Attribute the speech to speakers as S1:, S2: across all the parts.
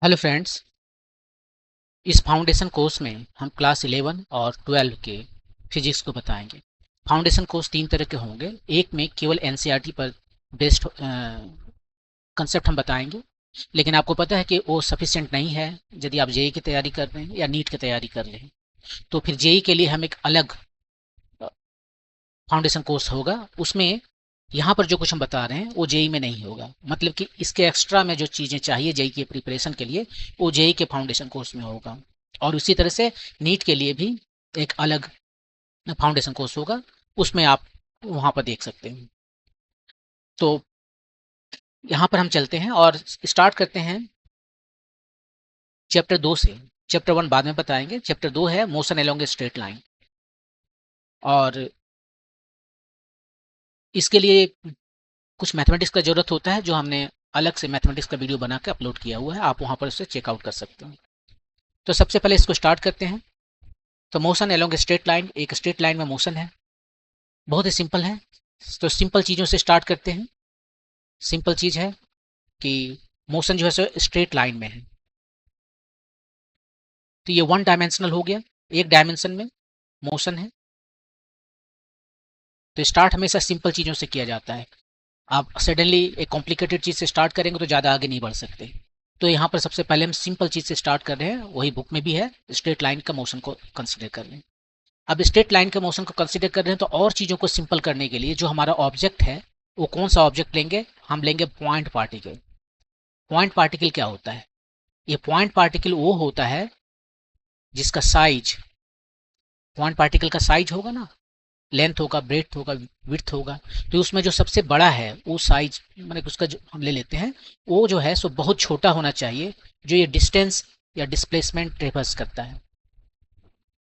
S1: Hello friends. इस foundation course में हम क्लास 11 और 12 के फिजिक्स को बताएंगे। फाउंडेशन कोर्स तीन तरह के होंगे। एक में केवल एनसीईआरटी पर बेस्ड कंसेप्ट हम बताएंगे, लेकिन आपको पता है कि वो सफिशिएंट नहीं है। यदि आप जेई की तैयारी कर रहे हैं या नीट की तैयारी कर रहे हैं तो फिर जेई के लिए हम एक अलग फाउंडेशन कोर्स होगा। उसमें यहाँ पर जो कुछ हम बता रहे हैं वो जेई में नहीं होगा, मतलब कि इसके एक्स्ट्रा में जो चीज़ें चाहिए जेई की प्रिपरेशन के लिए वो जेई के फाउंडेशन कोर्स में होगा। और उसी तरह से नीट के लिए भी एक अलग फाउंडेशन कोर्स होगा, उसमें आप वहाँ पर देख सकते हैं। तो यहाँ पर हम चलते हैं और स्टार्ट करते हैं चैप्टर 2 से। चैप्टर 1 बाद में बताएंगे। चैप्टर 2 है motion along a straight line, और इसके लिए कुछ मैथमेटिक्स का जरूरत होता है जो हमने अलग से मैथमेटिक्स का वीडियो बना के अपलोड किया हुआ है, आप वहाँ पर उसे चेकआउट कर सकते हैं। तो सबसे पहले इसको स्टार्ट करते हैं। तो motion along a straight line, एक स्ट्रेट लाइन में मोशन है, बहुत ही सिंपल है। तो सिंपल चीज़ों से स्टार्ट करते हैं। सिंपल चीज़ है कि मोशन जो है सो स्ट्रेट लाइन में है। तो ये वन डायमेंशनल हो गया, एक डायमेंशन में मोशन है। तो स्टार्ट हमेशा सिंपल चीज़ों से किया जाता है। आप सडनली एक कॉम्प्लिकेटेड चीज़ से स्टार्ट करेंगे तो ज़्यादा आगे नहीं बढ़ सकते। तो यहाँ पर सबसे पहले हम सिंपल चीज़ से स्टार्ट कर रहे हैं, वही बुक में भी है। स्ट्रेट लाइन का मोशन को कंसिडर कर रहे हैं। अब स्ट्रेट लाइन के मोशन को कंसिडर कर रहे हैं तो और चीज़ों को सिंपल करने के लिए जो हमारा ऑब्जेक्ट है वो कौन सा ऑब्जेक्ट लेंगे, हम लेंगे पॉइंट पार्टिकल। पॉइंट पार्टिकल क्या होता है? ये पॉइंट पार्टिकल वो होता है जिसका साइज, पॉइंट पार्टिकल का साइज होगा ना, लेंथ होगा, ब्रेड्थ होगा, विड्थ होगा। तो उसमें जो सबसे बड़ा है वो साइज, मैंने उसका जो हम ले लेते हैं, वो जो है सो बहुत छोटा होना चाहिए, जो ये डिस्टेंस या डिस्प्लेसमेंट ट्रेवर्स करता है।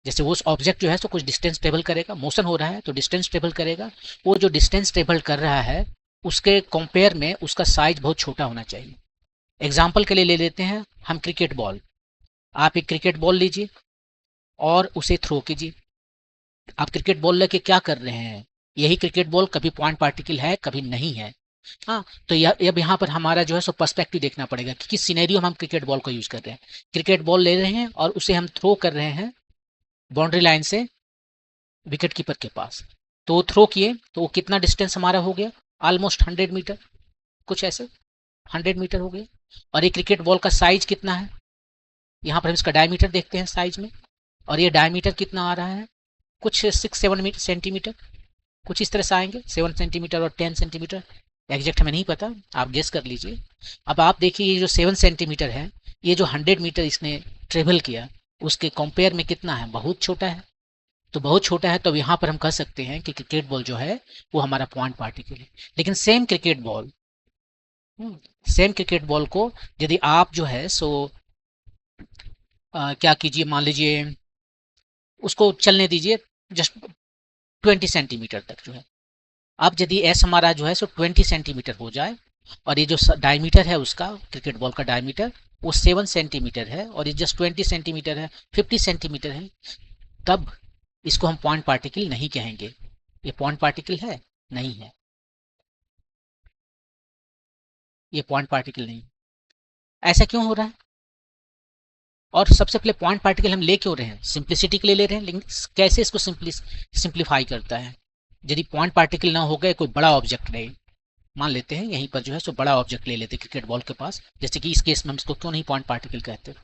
S1: जैसे वो ऑब्जेक्ट जो है सो कुछ डिस्टेंस ट्रेवल करेगा, मोशन हो रहा है तो डिस्टेंस ट्रेवल करेगा। वो जो डिस्टेंस ट्रेवल कर रहा है उसके कंपेयर में उसका साइज बहुत छोटा होना चाहिए। एग्जाम्पल के लिए ले लेते हैं हम क्रिकेट बॉल। आप एक क्रिकेट बॉल लीजिए और उसे थ्रो कीजिए। आप क्रिकेट बॉल लेके क्या कर रहे हैं? यही क्रिकेट बॉल कभी पॉइंट पार्टिकल है, कभी नहीं है। हाँ, तो अब यहाँ पर हमारा जो है सो पर्सपेक्टिव देखना पड़ेगा कि किस सिनेरियो में हम क्रिकेट बॉल को यूज कर रहे हैं। क्रिकेट बॉल ले रहे हैं और उसे हम थ्रो कर रहे हैं बाउंड्री लाइन से विकेट कीपर के पास। तो वो थ्रो किए तो वो कितना डिस्टेंस हमारा हो गया? ऑलमोस्ट 100 मीटर, कुछ ऐसे 100 मीटर हो गया। और ये क्रिकेट बॉल का साइज कितना है? यहाँ पर हम इसका डायमीटर देखते हैं साइज में, और ये डायमीटर कितना आ रहा है? कुछ 6-7 सेंटीमीटर, कुछ इस तरह से आएंगे, 7 सेंटीमीटर और 10 सेंटीमीटर। एग्जैक्ट हमें नहीं पता, आप गेस कर लीजिए। अब आप देखिए ये जो 7 सेंटीमीटर है, ये जो 100 मीटर इसने ट्रेवल किया उसके कंपेयर में कितना है? बहुत छोटा है। तो बहुत छोटा है तो यहाँ पर हम कह सकते हैं कि क्रिकेट बॉल जो है वो हमारा पॉइंट पार्टिकल है। लेकिन सेम क्रिकेट बॉल को यदि आप जो है सो क्या कीजिए, मान लीजिए उसको चलने दीजिए जस्ट 20 सेंटीमीटर तक जो है। अब यदि एस हमारा जो है सो 20 सेंटीमीटर हो जाए, और ये जो डायमीटर है उसका, क्रिकेट बॉल का डायमीटर वो 7 सेंटीमीटर है, और ये जस्ट 20 सेंटीमीटर है, 50 सेंटीमीटर है, तब इसको हम पॉइंट पार्टिकल नहीं कहेंगे। ये पॉइंट पार्टिकल है? नहीं है, ये पॉइंट पार्टिकल नहीं। ऐसा क्यों हो रहा है? और सबसे पहले पॉइंट पार्टिकल हम ले क्यों रहे हैं? सिंप्लिसिटी के लिए ले रहे हैं, लेकिन कैसे इसको सिंप्लीफाई करता है? यदि पॉइंट पार्टिकल ना हो गए, कोई बड़ा ऑब्जेक्ट रहे, मान लेते हैं यहीं पर जो है सो बड़ा ऑब्जेक्ट ले लेते क्रिकेट बॉल के पास, जैसे कि इस केस में हम इसको क्यों नहीं पॉइंट पार्टिकल कहते।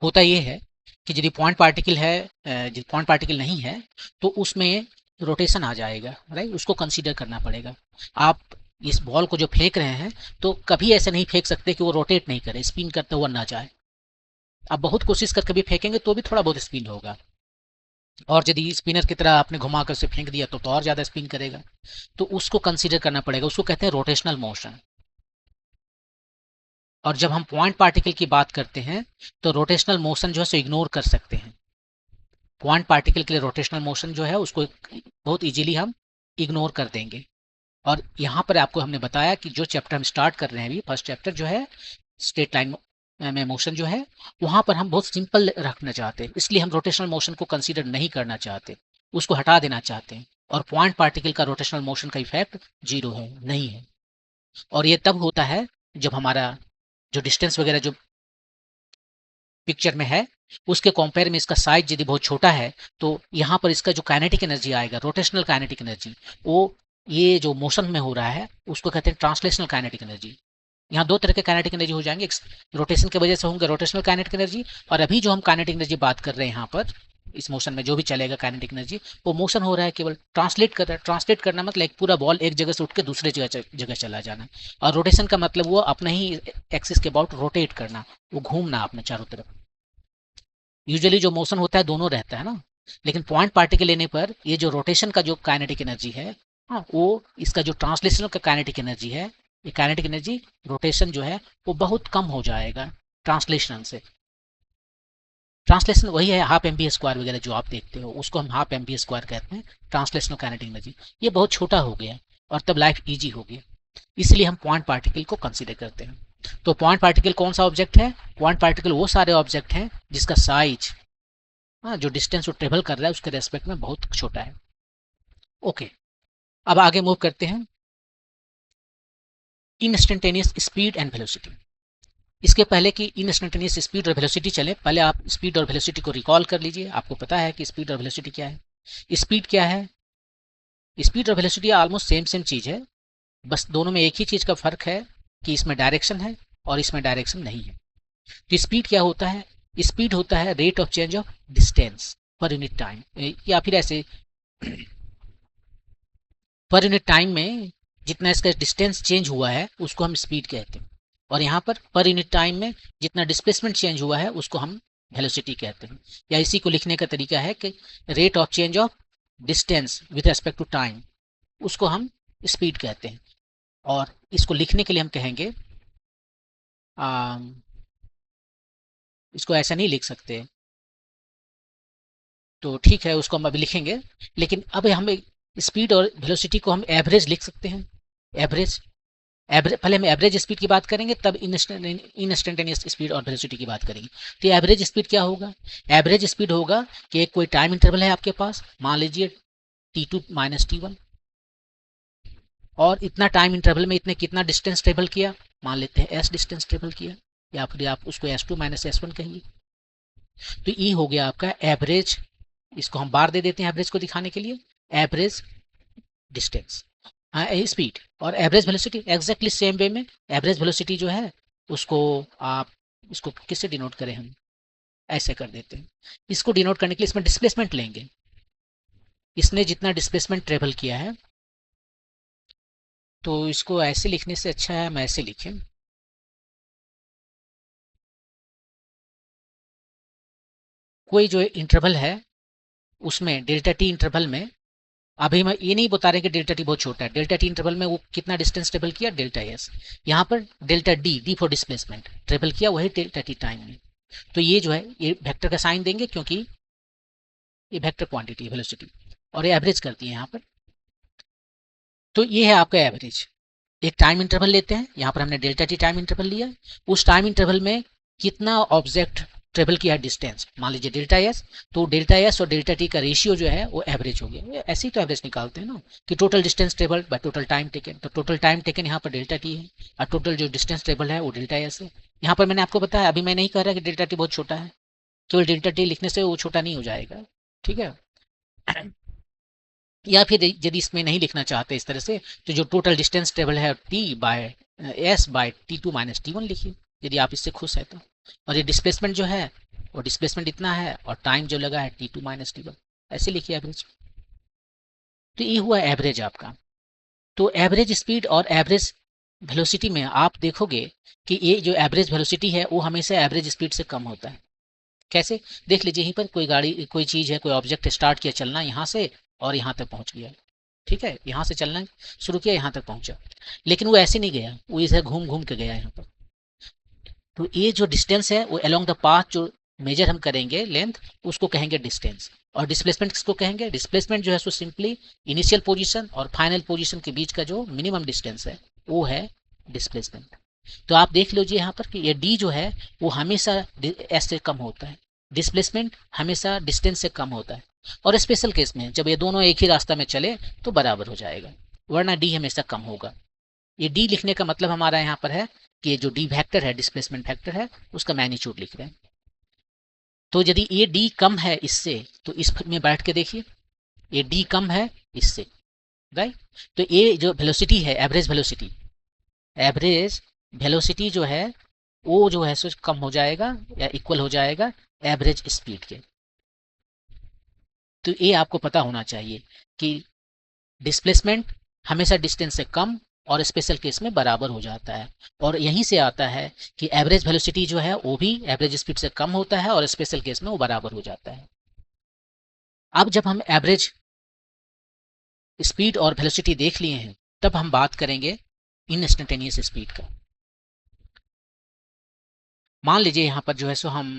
S1: होता ये है कि यदि पॉइंट पार्टिकल है, यदि पॉइंट पार्टिकल नहीं है तो उसमें रोटेशन आ जाएगा, राइट, उसको कंसीडर करना पड़ेगा। आप इस बॉल को जो फेंक रहे हैं तो कभी ऐसे नहीं फेंक सकते कि वो रोटेट नहीं करे, स्पिन करते हुआ ना जाए। आप बहुत कोशिश करके भी फेंकेंगे तो भी थोड़ा बहुत स्पिन होगा, और यदि स्पिनर की तरह आपने घुमा कर उसे फेंक दिया तो और ज़्यादा स्पिन करेगा। तो उसको कंसीडर करना पड़ेगा, उसको कहते हैं रोटेशनल मोशन। और जब हम पॉइंट पार्टिकल की बात करते हैं तो रोटेशनल मोशन जो है सो इग्नोर कर सकते हैं। पॉइंट पार्टिकल के लिए रोटेशनल मोशन जो है उसको बहुत इजीली हम इग्नोर कर देंगे। और यहाँ पर आपको हमने बताया कि जो चैप्टर हम स्टार्ट कर रहे हैं अभी, फर्स्ट चैप्टर जो है स्ट्रेट लाइन में मोशन जो है, वहाँ पर हम बहुत सिंपल रखना चाहते हैं, इसलिए हम रोटेशनल मोशन को कंसीडर नहीं करना चाहते, उसको हटा देना चाहते हैं। और पॉइंट पार्टिकल का रोटेशनल मोशन का इफेक्ट जीरो है, नहीं है। और ये तब होता है जब हमारा जो डिस्टेंस वगैरह जो पिक्चर में है उसके कंपेयर में इसका साइज यदि बहुत छोटा है तो यहाँ पर इसका जो काइनेटिक एनर्जी आएगा, रोटेशनल काइनेटिक एनर्जी, वो ये जो मोशन में हो रहा है उसको कहते हैं ट्रांसलेशनल काइनेटिक एनर्जी। यहाँ दो तरह के काइनेटिक एनर्जी हो जाएंगे, रोटेशन की वजह से होंगे रोटेशनल काइनेटिक एनर्जी, और अभी जो हम काइनेटिक एनर्जी बात कर रहे हैं यहाँ पर इस मोशन में जो भी चलेगा काइनेटिक एनर्जी, वो मोशन हो रहा है केवल ट्रांसलेट कर रहा है। ट्रांसलेट करना मतलब एक पूरा बॉल एक जगह से उठ के दूसरे जगह चला जाना, और रोटेशन का मतलब वो अपने ही एक्सिस के अबाउट रोटेट करना, वो घूमना अपने चारों तरफ। यूजुअली जो मोशन होता है दोनों रहता है ना, लेकिन पॉइंट पार्टिकल लेने पर ये जो रोटेशन का जो काइनेटिक एनर्जी है, हाँ, वो इसका जो ट्रांसलेशन का काइनेटिक एनर्जी है, ये काइनेटिक एनर्जी रोटेशन जो है वो बहुत कम हो जाएगा ट्रांसलेशन से। ट्रांसलेशन वही है हाफ एम बी स्क्वायर वगैरह जो आप देखते हो, उसको हम हाफ एम बी स्क्वायर कहते हैं, ट्रांसलेशनल काइनेटिक एनर्जी। ये बहुत छोटा हो गया और तब लाइफ इजी हो गया, इसलिए हम पॉइंट पार्टिकल को कंसीडर करते हैं। तो पॉइंट पार्टिकल कौन सा ऑब्जेक्ट है? पॉइंट पार्टिकल वो सारे ऑब्जेक्ट हैं जिसका साइज, हाँ, जो डिस्टेंस वो ट्रेवल कर रहा है उसके रेस्पेक्ट में बहुत छोटा है। ओके, अब आगे मूव करते हैं इंस्टेंटेनियस स्पीड एंड वेलोसिटी। इसके पहले कि इंस्टेंटेनियस स्पीड और वेलोसिटी चले, पहले आप स्पीड और वेलोसिटी को रिकॉल कर लीजिए। आपको पता है कि स्पीड और वेलोसिटी क्या है। स्पीड क्या है? स्पीड और वेलोसिटी ऑलमोस्ट सेम चीज है, बस दोनों में एक ही चीज का फर्क है कि इसमें डायरेक्शन है और इसमें डायरेक्शन नहीं है। तो स्पीड क्या होता है? स्पीड होता है rate of change of distance per unit time, या फिर ऐसे पर यूनिट टाइम में जितना इसका डिस्टेंस चेंज हुआ है उसको हम स्पीड कहते हैं, और यहाँ पर यूनिट टाइम में जितना डिस्प्लेसमेंट चेंज हुआ है उसको हम वेलोसिटी कहते हैं। या इसी को लिखने का तरीका है कि rate of change of distance with respect to time, उसको हम स्पीड कहते हैं। और इसको लिखने के लिए हम कहेंगे, इसको ऐसा नहीं लिख सकते, तो ठीक है उसको हम अभी लिखेंगे, लेकिन अब हम स्पीड और वेलोसिटी को हम एवरेज लिख सकते हैं। एवरेज पहले हम एवरेज स्पीड की बात करेंगे, तब इंस्टेंटेनियस स्पीड और वेलोसिटी की बात करेंगे। तो एवरेज स्पीड क्या होगा? एवरेज स्पीड होगा कि एक कोई टाइम इंटरवल है आपके पास, मान लीजिए t2 माइनस t1, और इतना टाइम इंटरवल में इतने कितना डिस्टेंस ट्रेवल किया, मान लेते हैं s डिस्टेंस ट्रेवल किया, या फिर आप उसको s2 माइनस s1 कहिए। तो ये हो गया आपका एवरेज, इसको हम बार दे देते हैं एवरेज को दिखाने के लिए, एवरेज डिस्टेंस, स्पीड। और average velocity exactly same way में, एवरेज वेलोसिटी जो है उसको आप इसको किससे डिनोट करें, हम ऐसे कर देते हैं। इसको डिनोट करने के लिए इसमें डिस्प्लेसमेंट लेंगे, इसने जितना डिस्प्लेसमेंट ट्रेवल किया है, तो इसको ऐसे लिखने से अच्छा है हम ऐसे लिखें, कोई जो इंटरवल है उसमें डेल्टा टी इंटरवल में, अभी मैं ये नहीं बता रहे कि डेल्टा टी बहुत छोटा है, डेल्टा टी इंटरवल में वो कितना डिस्टेंस ट्रेवल किया, डेल्टा एस। यहाँ पर delta D for displacement travel किया, वही डेल्टा टी टाइम में। तो ये जो है ये वेक्टर का साइन देंगे क्योंकि ये वेक्टर क्वांटिटी वेलोसिटी, और ये एवरेज करती है यहाँ पर। तो ये है आपका एवरेज। एक टाइम इंटरवल लेते हैं, यहाँ पर हमने डेल्टा टी टाइम इंटरवल लिया, उस टाइम इंटरवल में कितना ऑब्जेक्ट ट्रेवल किया डिस्टेंस, मान लीजिए डेल्टा एस, तो डेल्टा एस और डेल्टा टी का रेशियो जो है वो एवरेज हो गया। ऐसे ही तो एवरेज निकालते हैं ना, कि total distance travel by total time taken, तो टोटल टाइम टेकन यहाँ पर डेल्टा टी है, और टोटल जो डिस्टेंस ट्रेवल है वो डेल्टा एस है। यहाँ पर मैंने आपको बताया, अभी मैं नहीं कह रहा कि डेल्टा टी बहुत छोटा है, केवल डेल्टा टी लिखने से वो छोटा नहीं हो जाएगा, ठीक है। या फिर यदि इसमें नहीं लिखना चाहते इस तरह से, तो जो टोटल डिस्टेंस ट्रेवल है t by s by t2 minus t1 लिखिए, यदि आप इससे खुश है तो। और ये डिस्प्लेसमेंट जो है वो डिस्प्लेसमेंट इतना है, और टाइम जो लगा है t2 माइनस t1, ऐसे लिखिए एवरेज। तो ये हुआ एवरेज आपका। तो एवरेज स्पीड और एवरेज वेलोसिटी में आप देखोगे कि ये जो एवरेज वेलोसिटी है वो हमेशा एवरेज स्पीड से कम होता है। कैसे? देख लीजिए, यहीं पर कोई गाड़ी, कोई चीज है, कोई ऑब्जेक्ट स्टार्ट किया चलना यहाँ से और यहाँ तक पहुंच गया, ठीक है, यहाँ से चलना शुरू किया, यहाँ तक पहुंचा, लेकिन वो ऐसे नहीं गया, वो इधर घूम घूम के गया यहाँ पर। तो ये जो डिस्टेंस है वो अलोंग द पाथ जो मेजर हम करेंगे लेंथ, उसको कहेंगे डिस्टेंस। और डिस्प्लेसमेंट किसको कहेंगे? डिस्प्लेसमेंट जो है सो सिंपली इनिशियल पोजीशन और फाइनल पोजीशन के बीच का जो मिनिमम डिस्टेंस है वो है डिस्प्लेसमेंट। तो आप देख लीजिए यहाँ पर कि ये डी जो है वो हमेशा एस से कम होता है, डिस्प्लेसमेंट हमेशा डिस्टेंस से कम होता है, और स्पेशल केस में जब ये दोनों एक ही रास्ता में चले तो बराबर हो जाएगा, वरना डी हमेशा कम होगा। ये डी लिखने का मतलब हमारा यहाँ पर है कि ये जो डी वेक्टर है, डिस्प्लेसमेंट वेक्टर है, उसका मैग्नीट्यूड लिख रहे हैं। तो यदि ये डी कम है इससे, तो इस में बैठ के देखिए, ये डी कम है इससे, राइट। तो ये जो वेलोसिटी है, एवरेज वेलोसिटी जो है वो जो है सो कम हो जाएगा या इक्वल हो जाएगा एवरेज स्पीड के। तो ये आपको पता होना चाहिए कि डिस्प्लेसमेंट हमेशा डिस्टेंस से कम और स्पेशल केस में बराबर हो जाता है। और यहीं से आता है कि एवरेज वेलोसिटी जो है वो भी एवरेज स्पीड से कम होता है और स्पेशल केस में वो बराबर हो जाता है। अब जब हम एवरेज स्पीड और वेलोसिटी देख लिए हैं, तब हम बात करेंगे इंस्टेंटेनियस स्पीड का। मान लीजिए यहाँ पर जो है सो हम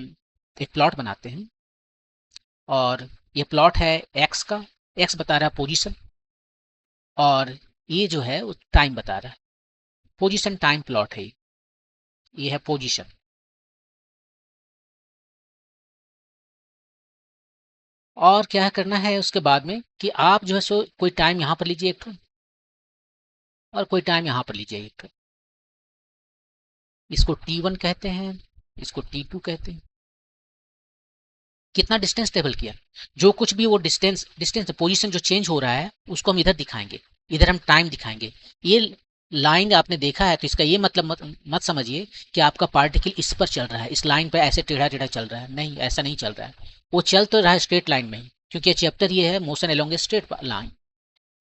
S1: एक प्लॉट बनाते हैं और ये प्लॉट है एक्स का, एक्स बता रहा है पोजीशन और ये जो है वो टाइम बता रहा है, पोजीशन टाइम प्लॉट है, ये है पोजीशन। और क्या करना है उसके बाद में कि आप जो है सो कोई टाइम यहाँ पर लीजिए एक और कोई टाइम यहाँ पर लीजिए एक, इसको T1 कहते हैं, इसको T2 कहते हैं। कितना डिस्टेंस टेबल किया, जो कुछ भी वो डिस्टेंस पोजीशन जो चेंज हो रहा है उसको हम इधर दिखाएंगे, इधर हम टाइम दिखाएंगे। ये लाइन आपने देखा है तो इसका ये मतलब मत समझिए कि आपका पार्टिकल इस पर चल रहा है, इस लाइन पर ऐसे टेढ़ा टेढ़ा चल रहा है, नहीं, ऐसा नहीं चल रहा है। वो चल तो रहा है स्ट्रेट लाइन में ही, क्योंकि चैप्टर ये है motion along a straight line.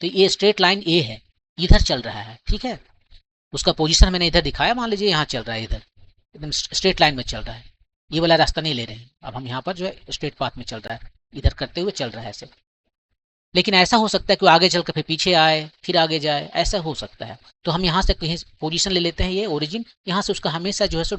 S1: तो ये स्ट्रेट लाइन ए है, इधर चल रहा है, ठीक है। उसका पोजीशन मैंने इधर दिखाया, मान लीजिए यहाँ चल रहा है, इधर एकदम स्ट्रेट लाइन में चल रहा है, ये वाला रास्ता नहीं ले रहे हैं। अब हम यहाँ पर जो है स्ट्रेट पाथ में चल रहा है, इधर करते हुए चल रहा है ऐसे। लेकिन ऐसा हो सकता है कि वो आगे चलकर फिर पीछे आए, फिर आगे जाए, ऐसा हो सकता है। तो हम यहाँ से कहीं पोजीशन ले लेते हैं, ये ओरिजिन, यहाँ से उसका हमेशा जो है सो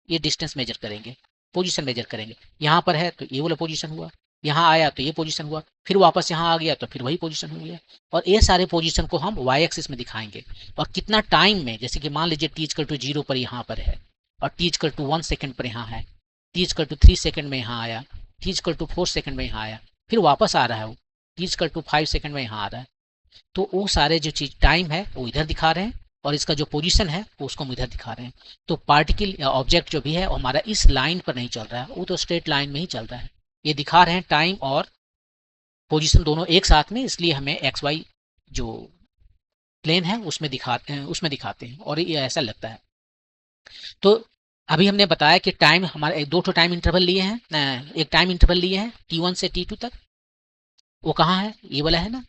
S1: ये डिस्टेंस मेजर करेंगे, पोजीशन मेजर करेंगे। यहाँ पर है तो ये वाला पोजीशन हुआ, यहाँ आया तो ये पोजीशन हुआ, फिर वापस यहाँ आ गया तो फिर वही पोजीशन हो गया। और ये सारे पोजीशन को हम वाई एक्सिस में दिखाएंगे और कितना टाइम में, जैसे कि मान लीजिए t=0 पर यहाँ पर है और t=1 सेकंड पर यहाँ है, t=3 सेकंड में यहाँ आया, t=4 सेकंड में यहाँ आया, फिर वापस आ रहा है वो t=5 सेकंड में यहाँ आ रहा है। तो वो सारे जो चीज टाइम है वो इधर दिखा रहे हैं और इसका जो पोजीशन है वो उसको हम इधर दिखा रहे हैं। तो पार्टिकल या ऑब्जेक्ट जो भी है वो हमारा इस लाइन पर नहीं चल रहा है, वो तो स्ट्रेट लाइन में ही चल रहा है। ये दिखा रहे हैं टाइम और पोजीशन दोनों एक साथ में, इसलिए हमें एक्स वाई जो प्लेन है उसमें दिखाते हैं और ये ऐसा लगता है। तो अभी हमने बताया कि टाइम हमारे दो टाइम इंटरवल लिए हैं, एक टाइम इंटरवल लिए हैं T1 से T2 तक, वो कहाँ है, ये वाला है ना।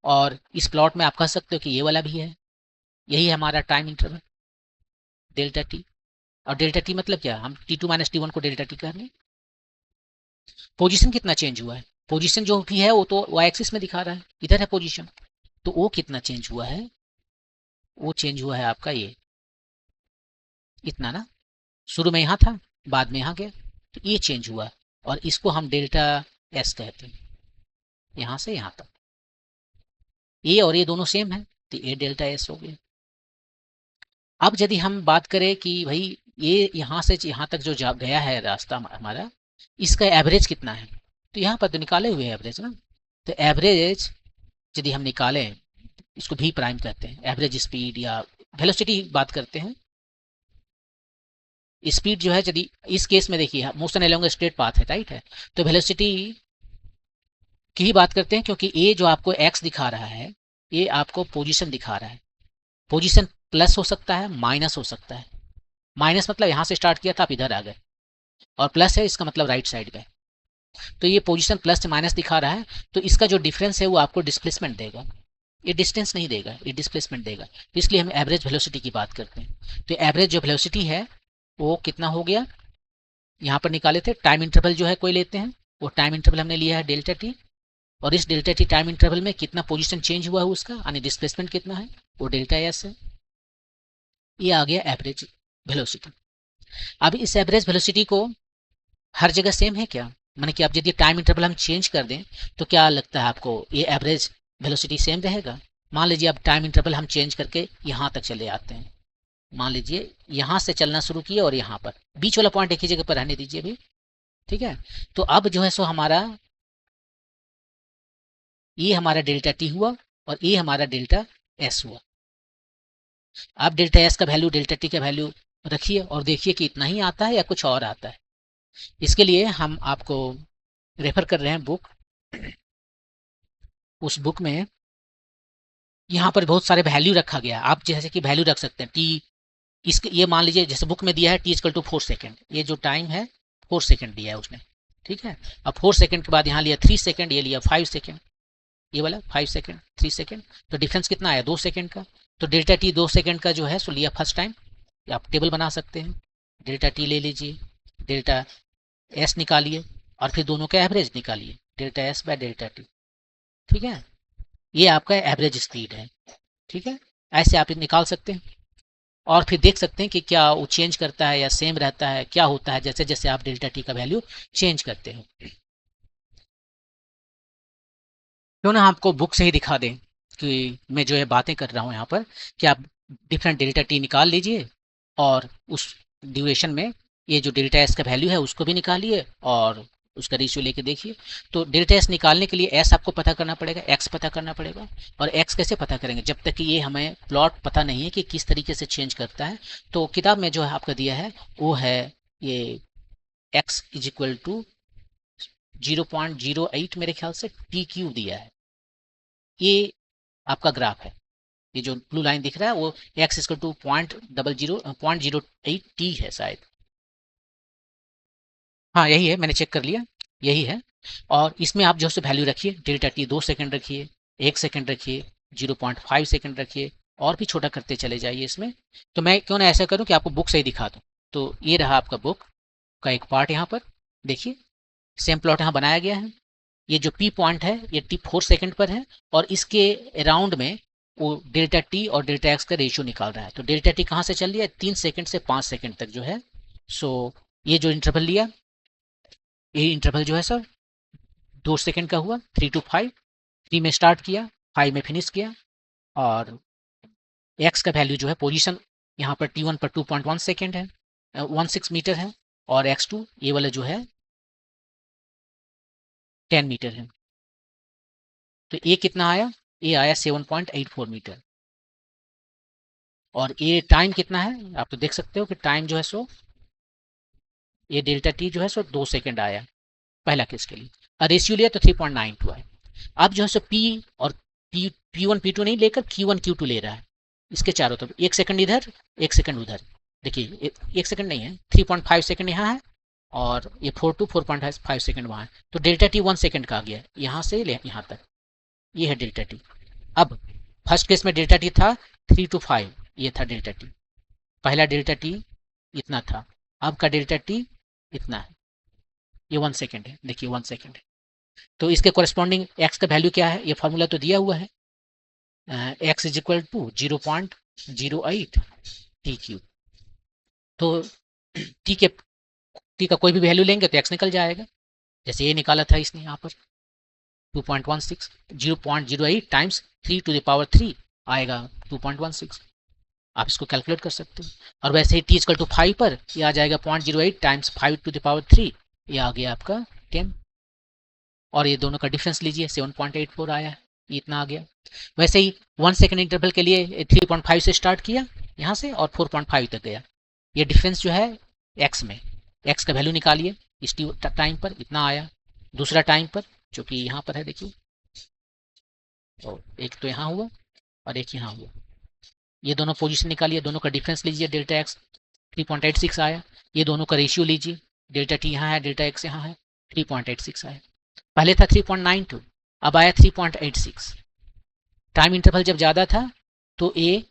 S1: और इस प्लॉट में आप कह सकते हो कि ये वाला भी है, यही है हमारा टाइम इंटरवल डेल्टा टी। और डेल्टा टी मतलब क्या, हम T2 - T1 को डेल्टा टी कर लें। पोजीशन कितना चेंज हुआ है, पोजीशन जो भी है वो तो वाई एक्सिस में दिखा रहा है, इधर है पोजीशन, तो वो कितना चेंज हुआ है, वो चेंज हुआ है आपका ये इतना ना, शुरू में यहाँ था बाद में यहाँ गया, तो ये चेंज हुआ और इसको हम डेल्टा एस कहते हैं, यहाँ से यहाँ तक। ये और ये दोनों सेम है तो ये डेल्टा एस हो गया। अब यदि हम बात करें कि भाई ये यहाँ से यहाँ तक जो गया है रास्ता हमारा, इसका एवरेज कितना है, तो यहाँ पर तो निकाले हुए एवरेज ना। तो एवरेज यदि हम निकालें, इसको भी प्राइम कहते हैं, एवरेज स्पीड या वेलोसिटी बात करते हैं। स्पीड जो है यदि इस केस में देखिए मोशन अलोंग स्ट्रेट पाथ है, राइट है, तो वेलोसिटी की ही बात करते हैं, क्योंकि ये जो आपको एक्स दिखा रहा है ये आपको पोजीशन दिखा रहा है। पोजीशन प्लस हो सकता है, माइनस हो सकता है। माइनस मतलब यहाँ से स्टार्ट किया था आप इधर आ गए, और प्लस है इसका मतलब राइट साइड पे। तो ये पोजीशन प्लस से माइनस दिखा रहा है, तो इसका जो डिफरेंस है वो आपको डिस्प्लेसमेंट देगा, ये डिस्टेंस नहीं देगा, ये डिस्प्लेसमेंट देगा। तो इसलिए हम एवरेज वेलोसिटी की बात करते हैं। तो एवरेज जो वेलोसिटी है वो कितना हो गया, यहाँ पर निकाले थे टाइम इंटरवल जो है कोई लेते हैं, वो टाइम इंटरवल हमने लिया है डेल्टा टी, और इस डेल्टा टी टाइम इंटरवल में कितना पोजीशन चेंज हुआ है उसका, यानी डिस्प्लेसमेंट कितना है, वो डेल्टा एस है। ये आ गया एवरेज वेलोसिटी। अब इस एवरेज वेलोसिटी को हर जगह सेम है क्या, माने कि आप यदि टाइम इंटरवल हम चेंज कर दें तो क्या लगता है आपको ये एवरेज वेलोसिटी सेम रहेगा। मान लीजिए अब टाइम इंटरवल हम चेंज करके यहाँ तक चले आते हैं, मान लीजिए यहाँ से चलना शुरू किया और यहाँ पर बीच वाला पॉइंट एक ही जगह पर रहने दीजिए अभी, ठीक है। तो अब जो है सो हमारा ये हमारा डेल्टा टी हुआ और ये हमारा डेल्टा एस हुआ। आप डेल्टा एस का वैल्यू डेल्टा टी का वैल्यू रखिए और देखिए कि इतना ही आता है या कुछ और आता है। इसके लिए हम आपको रेफर कर रहे हैं बुक। उस बुक में यहाँ पर बहुत सारे वैल्यू रखा गया है। आप जैसे कि वैल्यू रख सकते हैं टी, इसके ये मान लीजिए जैसे बुक में दिया है टी इक्वल टू 4 सेकेंड, ये जो टाइम है 4 सेकेंड दिया है उसने, ठीक है। अब 4 सेकेंड के बाद यहाँ लिया 3 सेकेंड, ये लिया 5 सेकेंड, ये वाला 5 सेकेंड 3 सेकेंड, तो डिफरेंस कितना आया 2 सेकेंड का। तो डेल्टा टी 2 सेकेंड का जो है सो लिया फर्स्ट टाइम। आप टेबल बना सकते हैं, डेल्टा टी ले लीजिए, डेल्टा एस निकालिए और फिर दोनों का एवरेज निकालिए, delta S by delta T, ठीक है। ये आपका एवरेज स्पीड है, ठीक है। ऐसे आप निकाल सकते हैं और फिर देख सकते हैं कि क्या वो चेंज करता है या सेम रहता है, क्या होता है जैसे जैसे आप डेल्टा टी का वैल्यू चेंज करते हैं। क्यों ना आपको बुक से ही दिखा दें कि मैं जो है बातें कर रहा हूँ यहाँ पर, कि आप डिफरेंट डेल्टा टी निकाल लीजिए और उस ड्यूरेशन में ये जो डेल्टा एस का वैल्यू है उसको भी निकालिए और उसका रेशियो लेके देखिए। तो डेल्टा एस निकालने के लिए एस आपको पता करना पड़ेगा, एक्स पता करना पड़ेगा। और एक्स कैसे पता करेंगे जब तक कि ये हमें प्लॉट पता नहीं है कि किस तरीके से चेंज करता है। तो किताब में जो है आपका दिया है वो है ये एक्स इज इक्वल टू 0.08 मेरे ख्याल से टी क्यू दिया है। ये आपका ग्राफ है, ये जो ब्लू लाइन दिख रहा है वो एक्स इक्वल टू 0.08 टी है शायद। हाँ यही है, मैंने चेक कर लिया, यही है। और इसमें आप जो है वैल्यू रखिए, डेल्टा टी 2 सेकंड रखिए, 1 सेकंड रखिए, 0.5 सेकंड रखिए और भी छोटा करते चले जाइए इसमें। तो मैं क्यों ना ऐसा करूं कि आपको बुक से ही दिखा दूं। तो ये रहा आपका बुक का एक पार्ट, यहाँ पर देखिए सेम प्लॉट यहाँ बनाया गया है। ये जो पी पॉइंट है ये टी 4 सेकंड पर है और इसके अराउंड में वो डेल्टा टी और डेल्टा एक्स का रेशियो निकाल रहा है। तो डेल्टा टी कहाँ से चल रही है 3 सेकंड से 5 सेकंड तक जो है। सो ये जो इंटरवल लिया, ये इंटरवल जो है सर 2 सेकंड का हुआ, 3 to 5, 3 में स्टार्ट किया, 5 में फिनिश किया। और एक्स का वैल्यू जो है पोजीशन यहाँ पर T1 पर 2.1 सेकंड है, 16 मीटर है। और X2 ये वाला जो है 10 मीटर है। तो ये कितना आया, ये आया 7.84 मीटर। और ये टाइम कितना है आप तो देख सकते हो कि टाइम जो है सो ये डेल्टा टी जो है सो 2 सेकंड आया पहला केस के लिए, और रेशियो लिया तो 3.92 है। अब जो है सो पी और P1 P2 नहीं लेकर Q1 Q2 ले रहा है इसके चारों तरफ, 1 सेकंड इधर 1 सेकंड उधर। देखिए 1 सेकंड नहीं है, 3.5 सेकंड यहाँ है और ये 4 to 4.5 सेकंड वहाँ है। तो डेल्टा टी 1 सेकंड का आ गया यहाँ से ले यहाँ तक, ये है डेल्टा टी। अब फर्स्ट केस में डेल्टा टी था 3 to 5, ये था डेल्टा टी, पहला डेल्टा टी इतना था, अब का डेल्टा टी इतना है, ये 1 सेकंड है, देखिए 1 सेकंड है। तो इसके कोरेस्पॉन्डिंग एक्स का वैल्यू क्या है, ये फॉर्मूला तो दिया हुआ है, x is equal to 0.08 t cube. तो टी का कोई भी वैल्यू लेंगे तो एक्स निकल जाएगा, जैसे ये निकाला था इसने यहाँ पर 2.16, 0.08 टाइम्स 3 to the power 3 आएगा 2.16। आप इसको कैलकुलेट कर सकते हैं। और वैसे ही टी इक्वल टू 5 पर ये आ जाएगा 0.08 टाइम्स 5 to the power 3, ये आ गया आपका 10। और ये दोनों का डिफरेंस लीजिए 7.84 आया, ये इतना आ गया। वैसे ही 1 सेकेंड इंटरवल के लिए 3.5 से स्टार्ट किया यहाँ से और 4.5 तक गया। ये डिफरेंस जो है एक्स में, एक्स का वैल्यू निकालिए, इस टाइम पर इतना आया, दूसरा टाइम पर जो कि यहाँ पर है देखिए, तो एक तो यहाँ हुआ और एक यहाँ हुआ। ये दोनों पोजीशन निकालिए, दोनों का डिफरेंस लीजिए, डेल्टा एक्स 3.86 आया। ये दोनों का रेशियो लीजिए, डेल्टा टी यहाँ है डेल्टा एक्स यहाँ है, 3.86 आया। पहले था 3.92, अब आया 3.86। टाइम इंटरवल जब ज़्यादा था तो ए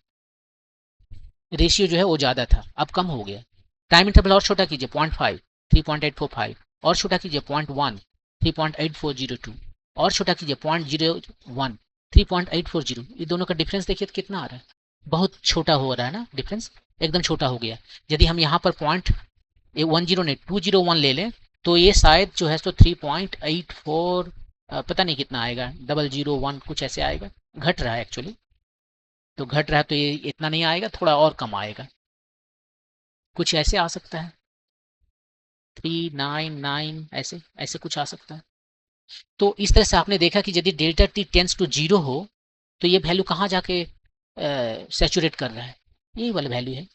S1: रेशियो जो है वो ज़्यादा था, अब कम हो गया। टाइम इंटरवल और छोटा कीजिए 0.5, 3.845, और छोटा कीजिए 0.1, 3.8402, और छोटा कीजिए 0.01, 3.840। ये दोनों का डिफरेंस देखिए तो कितना आ रहा है, बहुत छोटा हो रहा है ना, डिफरेंस एकदम छोटा हो गया। यदि हम यहाँ पर 0.10 नहीं 201 ले लें तो ये शायद जो है तो 3.84 पता नहीं कितना आएगा, 001 कुछ ऐसे आएगा, घट रहा है एक्चुअली। तो घट रहा है तो ये इतना नहीं आएगा, थोड़ा और कम आएगा, कुछ ऐसे आ सकता है 399, ऐसे ऐसे कुछ आ सकता है। तो इस तरह से आपने देखा कि यदि डेल्टा टी टेंस टू 0 हो तो ये वैल्यू कहाँ जाके सैचुरेट कर रहा है, यही वाला वैल्यू है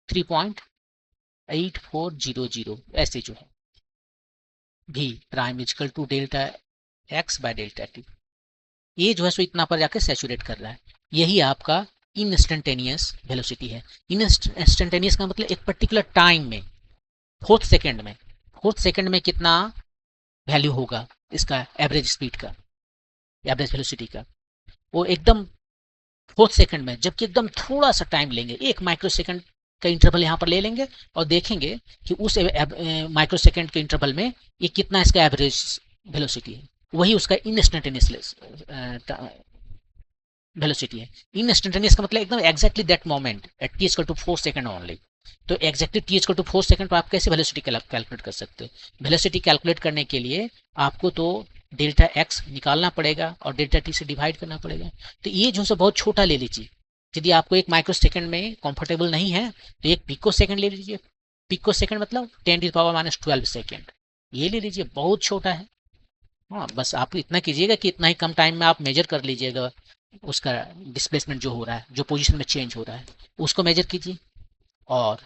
S1: 3.8400 ऐसे जो है। भी prime equal to delta x by delta t. ये जो है सो इतना पर जाके सैचुरेट कर रहा है। यही आपका इंस्टेंटेनियस वेलोसिटी है। इंस्टेंटेनियस का मतलब एक पर्टिकुलर टाइम में, फोर्थ सेकंड में कितना वैल्यू होगा इसका एवरेज स्पीड का, एवरेज वेलोसिटी का, वो एकदम फोर्थ सेकंड में, जबकि एकदम थोड़ा सा टाइम लेंगे, 1 माइक्रो सेकंड का इंटरवल यहाँ पर ले लेंगे और देखेंगे कि उस माइक्रो सेकंड के इंटरवल में ये कितना इसका एवरेज वेलोसिटी है। वही उसका इंस्टेंटेनियस वेलोसिटी है। इंस्टेंटेनियस का मतलब एकदम exactly that moment at T equal to 4 second only. तो exactly T equal to 4 second पर आप कैसे वेलोसिटी कैलकुलेट कर सकते हो? वेलोसिटी कैलकुलेट करने के लिए आपको तो डेल्टा एक्स निकालना पड़ेगा और डेल्टा टी से डिवाइड करना पड़ेगा। तो ये जो है बहुत छोटा ले लीजिए। यदि आपको 1 माइक्रो सेकंड में कंफर्टेबल नहीं है तो 1 पिको सेकंड ले लीजिए। पिको सेकंड मतलब 10⁻⁻12 सेकंड, ये ले लीजिए, बहुत छोटा है। हाँ, बस आप इतना कीजिएगा कि इतना ही कम टाइम में आप मेजर कर लीजिएगा उसका डिस्प्लेसमेंट जो हो रहा है, जो पोजीशन में चेंज हो रहा है, उसको मेजर कीजिए और